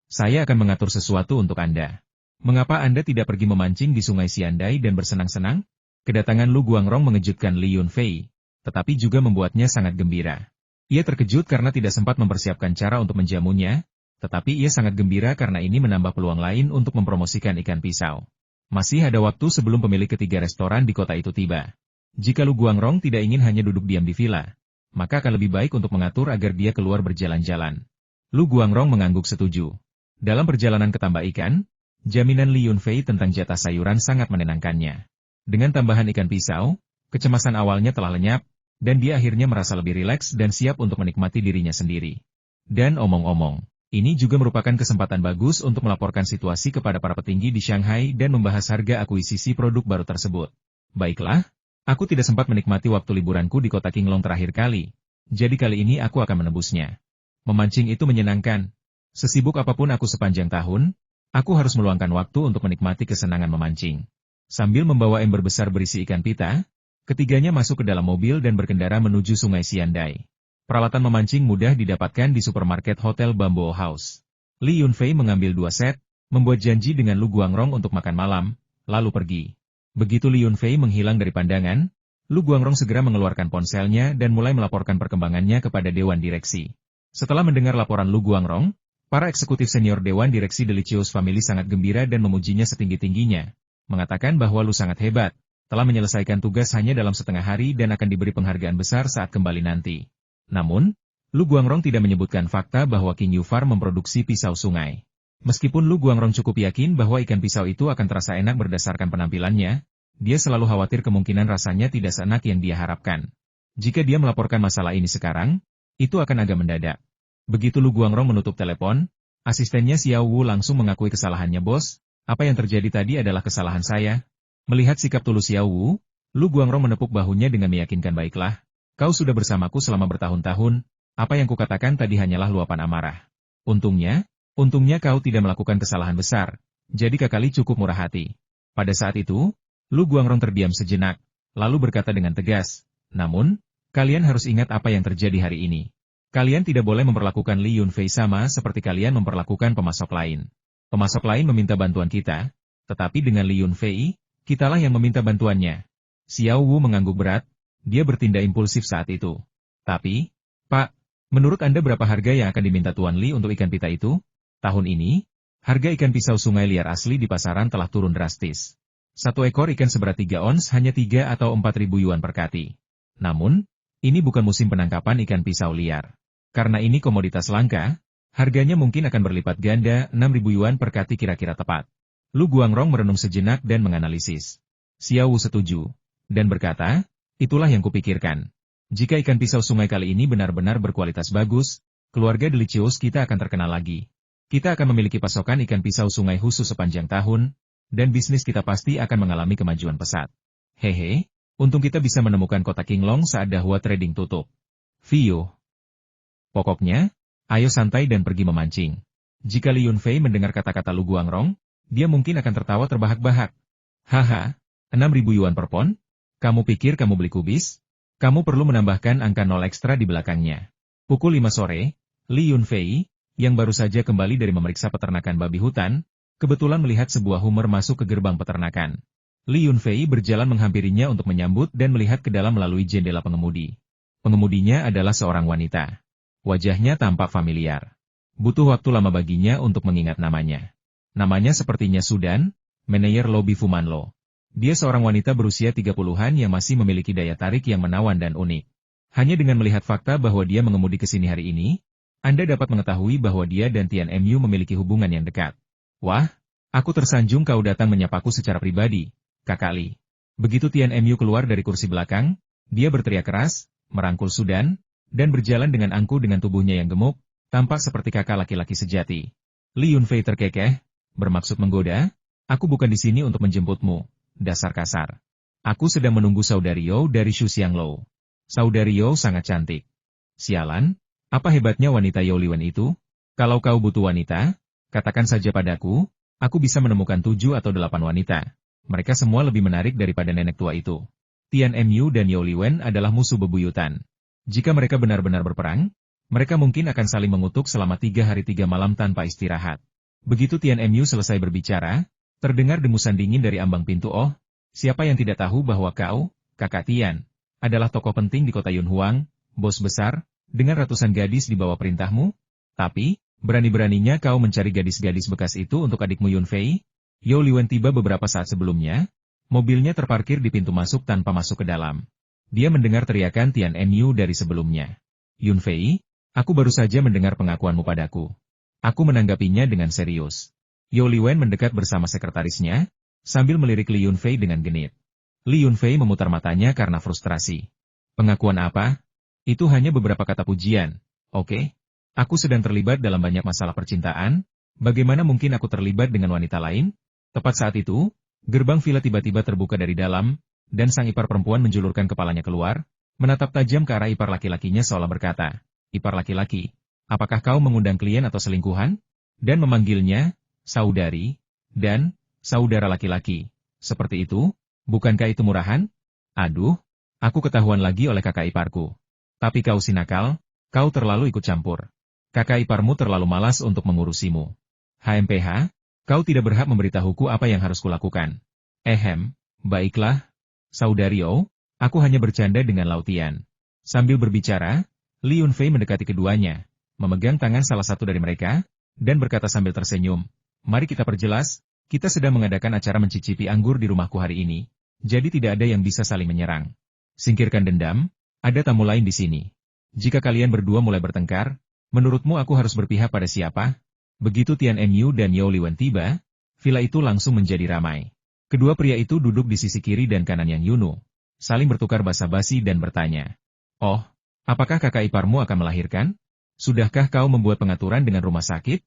Saya akan mengatur sesuatu untuk Anda. Mengapa Anda tidak pergi memancing di sungai Xiandai dan bersenang-senang? Kedatangan Lu Guangrong mengejutkan Li Yunfei, tetapi juga membuatnya sangat gembira. Ia terkejut karena tidak sempat mempersiapkan cara untuk menjamunya, tetapi ia sangat gembira karena ini menambah peluang lain untuk mempromosikan ikan pisau. Masih ada waktu sebelum pemilik ketiga restoran di kota itu tiba. Jika Lu Guangrong tidak ingin hanya duduk diam di villa, maka akan lebih baik untuk mengatur agar dia keluar berjalan-jalan. Lu Guangrong mengangguk setuju. Dalam perjalanan ke tambak ikan, jaminan Li Yunfei tentang jatah sayuran sangat menenangkannya. Dengan tambahan ikan pisau, kecemasan awalnya telah lenyap, dan dia akhirnya merasa lebih rileks dan siap untuk menikmati dirinya sendiri. Dan omong-omong, ini juga merupakan kesempatan bagus untuk melaporkan situasi kepada para petinggi di Shanghai dan membahas harga akuisisi produk baru tersebut. Baiklah, aku tidak sempat menikmati waktu liburanku di kota Qinglong terakhir kali, jadi kali ini aku akan menebusnya. Memancing itu menyenangkan. Sesibuk apapun aku sepanjang tahun, aku harus meluangkan waktu untuk menikmati kesenangan memancing. Sambil membawa ember besar berisi ikan pita, ketiganya masuk ke dalam mobil dan berkendara menuju sungai Xiandai. Peralatan memancing mudah didapatkan di supermarket Hotel Bamboo House. Li Yunfei mengambil 2 set, membuat janji dengan Lu Guangrong untuk makan malam, lalu pergi. Begitu Li Yunfei menghilang dari pandangan, Lu Guangrong segera mengeluarkan ponselnya dan mulai melaporkan perkembangannya kepada Dewan Direksi. Setelah mendengar laporan Lu Guangrong, para eksekutif senior Dewan Direksi Delicious Family sangat gembira dan memujinya setinggi-tingginya, mengatakan bahwa Lu sangat hebat, telah menyelesaikan tugas hanya dalam setengah hari dan akan diberi penghargaan besar saat kembali nanti. Namun, Lu Guangrong tidak menyebutkan fakta bahwa King Yu Farm memproduksi pisau sungai. Meskipun Lu Guangrong cukup yakin bahwa ikan pisau itu akan terasa enak berdasarkan penampilannya, dia selalu khawatir kemungkinan rasanya tidak seenak yang dia harapkan. Jika dia melaporkan masalah ini sekarang, itu akan agak mendadak. Begitu Lu Guangrong menutup telepon, asistennya Xiao Wu langsung mengakui kesalahannya. Bos, apa yang terjadi tadi adalah kesalahan saya. Melihat sikap tulus Xiao Wu, Lu Guangrong menepuk bahunya dengan meyakinkan. Baiklah, kau sudah bersamaku selama bertahun-tahun, apa yang kukatakan tadi hanyalah luapan amarah. Untungnya kau tidak melakukan kesalahan besar, jadi Kakali cukup murah hati. Pada saat itu, Lu Guangrong terdiam sejenak, lalu berkata dengan tegas, namun, kalian harus ingat apa yang terjadi hari ini. Kalian tidak boleh memperlakukan Li Yunfei sama seperti kalian memperlakukan pemasok lain. Pemasok lain meminta bantuan kita, tetapi dengan Li Yunfei, kitalah yang meminta bantuannya. Xiao Wu mengangguk berat, dia bertindak impulsif saat itu. Tapi, Pak, menurut Anda berapa harga yang akan diminta Tuan Li untuk ikan pita itu? Tahun ini, harga ikan pisau sungai liar asli di pasaran telah turun drastis. Satu ekor ikan seberat 3 ons hanya 3 atau 4.000 yuan per kati. Namun, ini bukan musim penangkapan ikan pisau liar. Karena ini komoditas langka, harganya mungkin akan berlipat ganda. 6.000 yuan per kati kira-kira tepat. Lu Guangrong merenung sejenak dan menganalisis. Xiao Wu setuju, dan berkata, itulah yang kupikirkan. Jika ikan pisau sungai kali ini benar-benar berkualitas bagus, keluarga Delicious kita akan terkenal lagi. Kita akan memiliki pasokan ikan pisau sungai khusus sepanjang tahun, dan bisnis kita pasti akan mengalami kemajuan pesat. Hehe, untung kita bisa menemukan kota Qinglong saat Dahua Trading tutup. Vio. Pokoknya, ayo santai dan pergi memancing. Jika Li Yunfei mendengar kata-kata Lu Guangrong, dia mungkin akan tertawa terbahak-bahak. Haha, 6.000 yuan per pon? Kamu pikir kamu beli kubis? Kamu perlu menambahkan angka 0 ekstra di belakangnya. Pukul 5 sore, Li Yunfei, yang baru saja kembali dari memeriksa peternakan babi hutan, kebetulan melihat sebuah Hummer masuk ke gerbang peternakan. Li Yunfei berjalan menghampirinya untuk menyambut dan melihat ke dalam melalui jendela pengemudi. Pengemudinya adalah seorang wanita. Wajahnya tampak familiar. Butuh waktu lama baginya untuk mengingat namanya. Namanya sepertinya Sudan, Meneyer Lobby Fumanlo. Dia seorang wanita berusia 30-an yang masih memiliki daya tarik yang menawan dan unik. Hanya dengan melihat fakta bahwa dia mengemudi ke sini hari ini, Anda dapat mengetahui bahwa dia dan Tian Mu memiliki hubungan yang dekat. Wah, aku tersanjung kau datang menyapaku secara pribadi, Kakak Li. Begitu Tian Mu keluar dari kursi belakang, dia berteriak keras, merangkul Sudan, dan berjalan dengan angkuh dengan tubuhnya yang gemuk, tampak seperti kakak laki-laki sejati. Li Yunfei terkekeh, bermaksud menggoda, aku bukan di sini untuk menjemputmu, dasar kasar. Aku sedang menunggu saudari You dari Shu Xianglo. Saudari You sangat cantik. Sialan, apa hebatnya wanita You Liwen itu? Kalau kau butuh wanita, katakan saja padaku, aku bisa menemukan 7 atau 8 wanita. Mereka semua lebih menarik daripada nenek tua itu. Tian Mu dan You Liwen adalah musuh bebuyutan. Jika mereka benar-benar berperang, mereka mungkin akan saling mengutuk selama 3 hari 3 malam tanpa istirahat. Begitu Tian Mu selesai berbicara, terdengar dengusan dingin dari ambang pintu. Oh, siapa yang tidak tahu bahwa kau, kakak Tian, adalah tokoh penting di kota Yunhuang, bos besar, dengan ratusan gadis di bawah perintahmu? Tapi, berani-beraninya kau mencari gadis-gadis bekas itu untuk adikmu Yunfei? You Liwen tiba beberapa saat sebelumnya, mobilnya terparkir di pintu masuk tanpa masuk ke dalam. Dia mendengar teriakan Tian Mu dari sebelumnya. Yunfei, aku baru saja mendengar pengakuanmu padaku. Aku menanggapinya dengan serius. You Liwen mendekat bersama sekretarisnya, sambil melirik Li Yunfei dengan genit. Li Yunfei memutar matanya karena frustrasi. Pengakuan apa? Itu hanya beberapa kata pujian. Oke? Aku sedang terlibat dalam banyak masalah percintaan, bagaimana mungkin aku terlibat dengan wanita lain? Tepat saat itu, gerbang villa tiba-tiba terbuka dari dalam, dan sang ipar perempuan menjulurkan kepalanya keluar, menatap tajam ke arah ipar laki-lakinya seolah berkata, "Ipar laki-laki, apakah kau mengundang klien atau selingkuhan?" Dan memanggilnya, saudari, dan saudara laki-laki. Seperti itu, bukankah itu murahan? Aduh, aku ketahuan lagi oleh kakak iparku. Tapi kau si nakal, kau terlalu ikut campur. Kakak iparmu terlalu malas untuk mengurusimu. HMPH, kau tidak berhak memberitahuku apa yang harus kulakukan. Baiklah. Saudario, aku hanya bercanda dengan Lautian. Sambil berbicara, Li Yunfei mendekati keduanya, memegang tangan salah satu dari mereka, dan berkata sambil tersenyum, "Mari kita perjelas, kita sedang mengadakan acara mencicipi anggur di rumahku hari ini, jadi tidak ada yang bisa saling menyerang. Singkirkan dendam, ada tamu lain di sini. Jika kalian berdua mulai bertengkar, menurutmu aku harus berpihak pada siapa?" Begitu Tian Mu dan You Liwen tiba, villa itu langsung menjadi ramai. Kedua pria itu duduk di sisi kiri dan kanan Yang Yunu, saling bertukar basa-basi dan bertanya, "Oh, apakah kakak iparmu akan melahirkan? Sudahkah kau membuat pengaturan dengan rumah sakit?"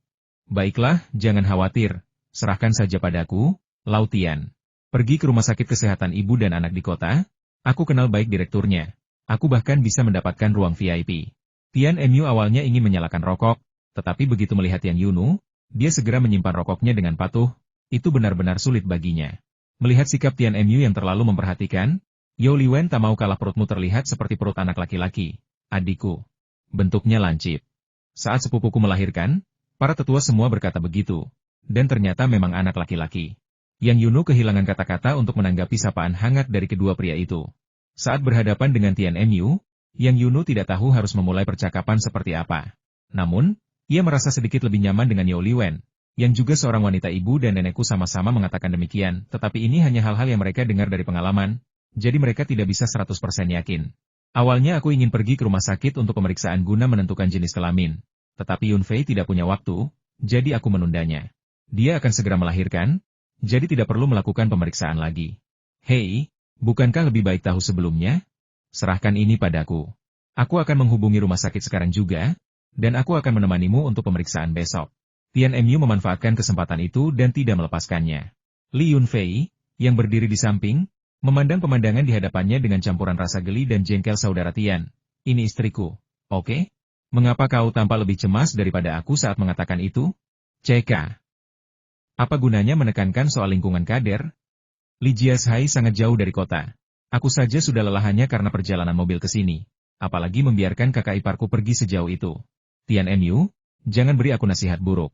"Baiklah, jangan khawatir, serahkan saja padaku, Lautian. Pergi ke rumah sakit kesehatan ibu dan anak di kota, aku kenal baik direkturnya, aku bahkan bisa mendapatkan ruang VIP." Tian Mu awalnya ingin menyalakan rokok, tetapi begitu melihat Yang Yunu, dia segera menyimpan rokoknya dengan patuh, itu benar-benar sulit baginya. Melihat sikap Tian Mu yang terlalu memperhatikan, You Liwen tak mau kalah perutmu terlihat seperti perut anak laki-laki. "Adikku. Bentuknya lancip. Saat sepupuku melahirkan, para tetua semua berkata begitu, dan ternyata memang anak laki-laki." Yang Yunu kehilangan kata-kata untuk menanggapi sapaan hangat dari kedua pria itu. Saat berhadapan dengan Tian Mu, Yang Yunu tidak tahu harus memulai percakapan seperti apa. Namun, ia merasa sedikit lebih nyaman dengan You Liwen, yang juga seorang wanita ibu dan nenekku sama-sama mengatakan demikian, tetapi ini hanya hal-hal yang mereka dengar dari pengalaman, jadi mereka tidak bisa 100% yakin. Awalnya aku ingin pergi ke rumah sakit untuk pemeriksaan guna menentukan jenis kelamin, tetapi Yunfei tidak punya waktu, jadi aku menundanya. Dia akan segera melahirkan, jadi tidak perlu melakukan pemeriksaan lagi. Hei, bukankah lebih baik tahu sebelumnya? Serahkan ini padaku. Aku akan menghubungi rumah sakit sekarang juga, dan aku akan menemanimu untuk pemeriksaan besok. Tian Mu memanfaatkan kesempatan itu dan tidak melepaskannya. Li Yunfei, yang berdiri di samping, memandang pemandangan di hadapannya dengan campuran rasa geli dan jengkel. "Saudara Tian, ini istriku, oke? Mengapa kau tampak lebih cemas daripada aku saat mengatakan itu?" "CK. Apa gunanya menekankan soal lingkungan kader? Li Jiashai sangat jauh dari kota. Aku saja sudah lelah hanya karena perjalanan mobil ke sini, apalagi membiarkan kakak iparku pergi sejauh itu. Tian Mu, jangan beri aku nasihat buruk.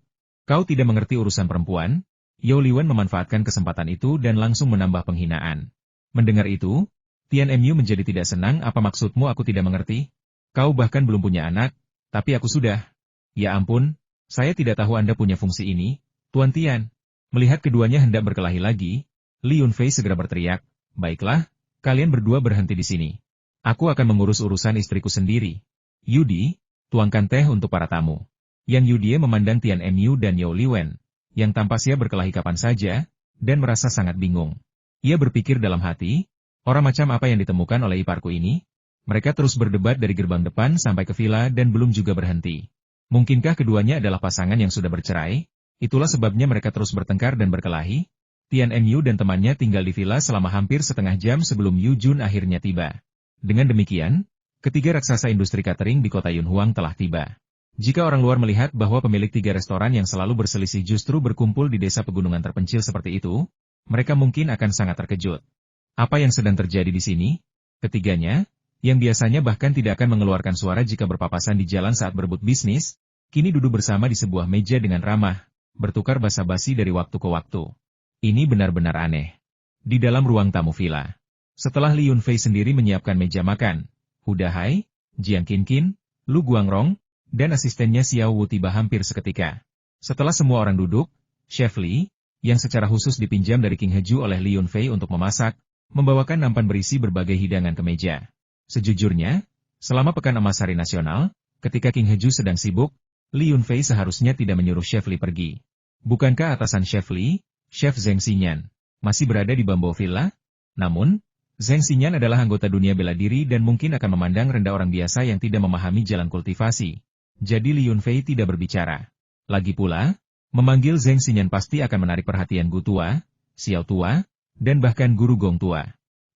Kau tidak mengerti urusan perempuan." You Liwen memanfaatkan kesempatan itu dan langsung menambah penghinaan. Mendengar itu, Tian Mu menjadi tidak senang. Apa maksudmu? Aku tidak mengerti. Kau bahkan belum punya anak, tapi aku sudah. Ya ampun, saya tidak tahu Anda punya fungsi ini, Tuan Tian. Melihat keduanya hendak berkelahi lagi, Li Yunfei segera berteriak, baiklah, kalian berdua berhenti di sini. Aku akan mengurus urusan istriku sendiri. Yudi, tuangkan teh untuk para tamu. Yang Yudie memandang Tian Mu dan Yao Liwen, yang tampak siap berkelahi kapan saja, dan merasa sangat bingung. Ia berpikir dalam hati, orang macam apa yang ditemukan oleh iparku ini? Mereka terus berdebat dari gerbang depan sampai ke villa dan belum juga berhenti. Mungkinkah keduanya adalah pasangan yang sudah bercerai? Itulah sebabnya mereka terus bertengkar dan berkelahi. Tian Mu dan temannya tinggal di villa selama hampir setengah jam sebelum Yu Jun akhirnya tiba. Dengan demikian, ketiga raksasa industri catering di kota Yunhuang telah tiba. Jika orang luar melihat bahwa pemilik tiga restoran yang selalu berselisih justru berkumpul di desa pegunungan terpencil seperti itu, mereka mungkin akan sangat terkejut. Apa yang sedang terjadi di sini? Ketiganya, yang biasanya bahkan tidak akan mengeluarkan suara jika berpapasan di jalan saat berebut bisnis, kini duduk bersama di sebuah meja dengan ramah, bertukar basa-basi dari waktu ke waktu. Ini benar-benar aneh. Di dalam ruang tamu villa, setelah Li Yunfei sendiri menyiapkan meja makan, Hu Dahai, Jiang Qinqin, Lu Guangrong, dan asistennya Xiao Wu tiba hampir seketika. Setelah semua orang duduk, Chef Li, yang secara khusus dipinjam dari King Heju oleh Li Yunfei untuk memasak, membawakan nampan berisi berbagai hidangan ke meja. Sejujurnya, selama Pekan Emas Hari Nasional, ketika King Heju sedang sibuk, Li Yunfei seharusnya tidak menyuruh Chef Li pergi. Bukankah atasan Chef Li, Chef Zheng Xinyan, masih berada di Bamboo Villa? Namun, Zheng Xinyan adalah anggota dunia bela diri dan mungkin akan memandang rendah orang biasa yang tidak memahami jalan kultivasi. Jadi Li Yunfei tidak berbicara. Lagi pula, memanggil Zheng Xinyan pasti akan menarik perhatian Gu Tua, Xiao Tua, dan bahkan Guru Gong Tua.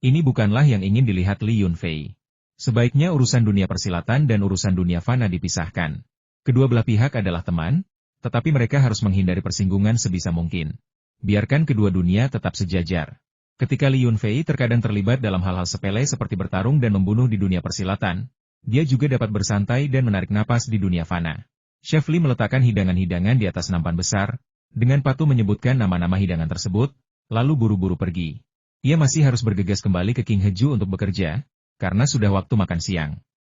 Ini bukanlah yang ingin dilihat Li Yunfei. Sebaiknya urusan dunia persilatan dan urusan dunia fana dipisahkan. Kedua belah pihak adalah teman, tetapi mereka harus menghindari persinggungan sebisa mungkin. Biarkan kedua dunia tetap sejajar. Ketika Li Yunfei terkadang terlibat dalam hal-hal sepele seperti bertarung dan membunuh di dunia persilatan, dia juga dapat bersantai dan menarik napas di dunia fana. Chef Li meletakkan hidangan-hidangan di atas nampan besar, dengan patuh menyebutkan nama-nama hidangan tersebut, lalu buru-buru pergi. Ia masih harus bergegas kembali ke King Heju untuk bekerja, karena sudah waktu makan siang.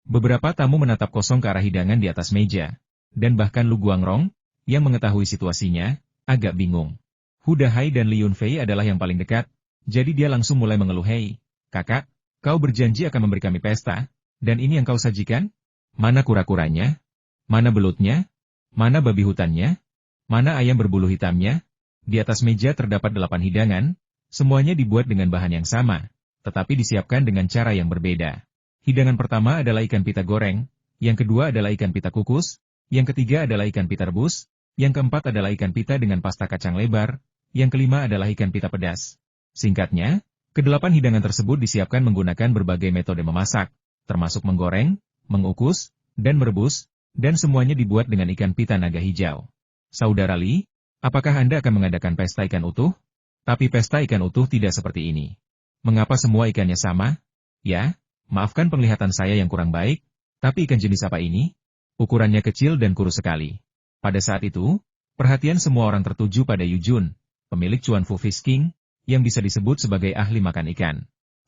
Beberapa tamu menatap kosong ke arah hidangan di atas meja, dan bahkan Lu Guangrong, yang mengetahui situasinya, agak bingung. Hu Dahai dan Li Yunfei adalah yang paling dekat, jadi dia langsung mulai mengeluh, "Hei, kakak, kau berjanji akan memberi kami pesta, dan ini yang kau sajikan? Mana kura-kuranya? Mana belutnya? Mana babi hutannya? Mana ayam berbulu hitamnya?" Di atas meja terdapat 8 hidangan, semuanya dibuat dengan bahan yang sama, tetapi disiapkan dengan cara yang berbeda. Hidangan pertama adalah ikan pita goreng, yang kedua adalah ikan pita kukus, yang ketiga adalah ikan pita rebus, yang keempat adalah ikan pita dengan pasta kacang lebar, yang kelima adalah ikan pita pedas. Singkatnya, ke-8 hidangan tersebut disiapkan menggunakan berbagai metode memasak, termasuk menggoreng, mengukus, dan merebus, dan semuanya dibuat dengan ikan pita naga hijau. Saudara Li, apakah Anda akan mengadakan pesta ikan utuh? Tapi pesta ikan utuh tidak seperti ini. Mengapa semua ikannya sama? Ya, maafkan penglihatan saya yang kurang baik, tapi ikan jenis apa ini? Ukurannya kecil dan kurus sekali. Pada saat itu, perhatian semua orang tertuju pada Yu Jun, pemilik Chuan Fu Fish King, yang bisa disebut sebagai ahli makan ikan.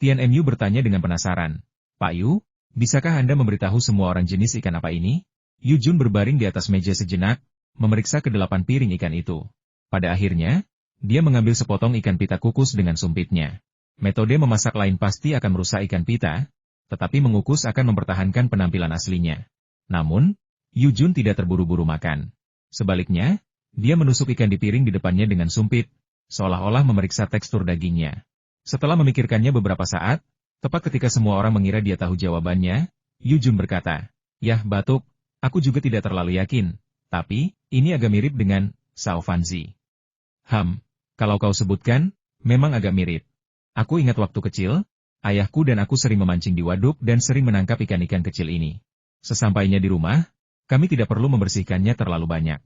Tian Mu bertanya dengan penasaran, "Pak Yu, bisakah Anda memberitahu semua orang jenis ikan apa ini?" Yu Jun berbaring di atas meja sejenak, memeriksa ke-8 piring ikan itu. Pada akhirnya, dia mengambil sepotong ikan pita kukus dengan sumpitnya. Metode memasak lain pasti akan merusak ikan pita, tetapi mengukus akan mempertahankan penampilan aslinya. Namun, Yu Jun tidak terburu-buru makan. Sebaliknya, dia menusuk ikan di piring di depannya dengan sumpit, seolah-olah memeriksa tekstur dagingnya. Setelah memikirkannya beberapa saat, tepat ketika semua orang mengira dia tahu jawabannya, Yu Jun berkata, "Yah, batuk, aku juga tidak terlalu yakin, tapi, ini agak mirip dengan Sao Fanzi." Kalau kau sebutkan, memang agak mirip. Aku ingat waktu kecil, ayahku dan aku sering memancing di waduk dan sering menangkap ikan-ikan kecil ini. Sesampainya di rumah, kami tidak perlu membersihkannya terlalu banyak.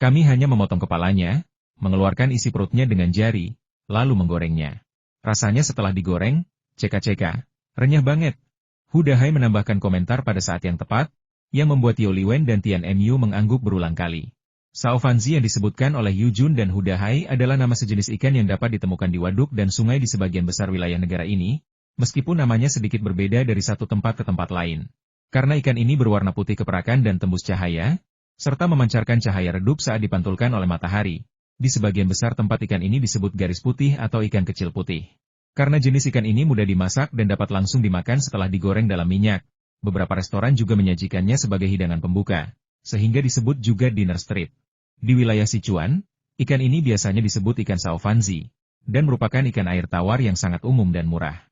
Kami hanya memotong kepalanya, mengeluarkan isi perutnya dengan jari, lalu menggorengnya. Rasanya setelah digoreng, ceka-ceka, renyah banget. Hu Dahai menambahkan komentar pada saat yang tepat, yang membuat Yao Liwen dan Tian Mu mengangguk berulang kali. Sao Fanzi yang disebutkan oleh Yu Jun dan Hu Dahai adalah nama sejenis ikan yang dapat ditemukan di waduk dan sungai di sebagian besar wilayah negara ini, Meskipun namanya sedikit berbeda dari satu tempat ke tempat lain. Karena ikan ini berwarna putih keperakan dan tembus cahaya, serta memancarkan cahaya redup saat dipantulkan oleh matahari. Di sebagian besar tempat ikan ini disebut garis putih atau ikan kecil putih. Karena jenis ikan ini mudah dimasak dan dapat langsung dimakan setelah digoreng dalam minyak, beberapa restoran juga menyajikannya sebagai hidangan pembuka, sehingga disebut juga dinner street. Di wilayah Sichuan, ikan ini biasanya disebut ikan saofanzi, dan merupakan ikan air tawar yang sangat umum dan murah.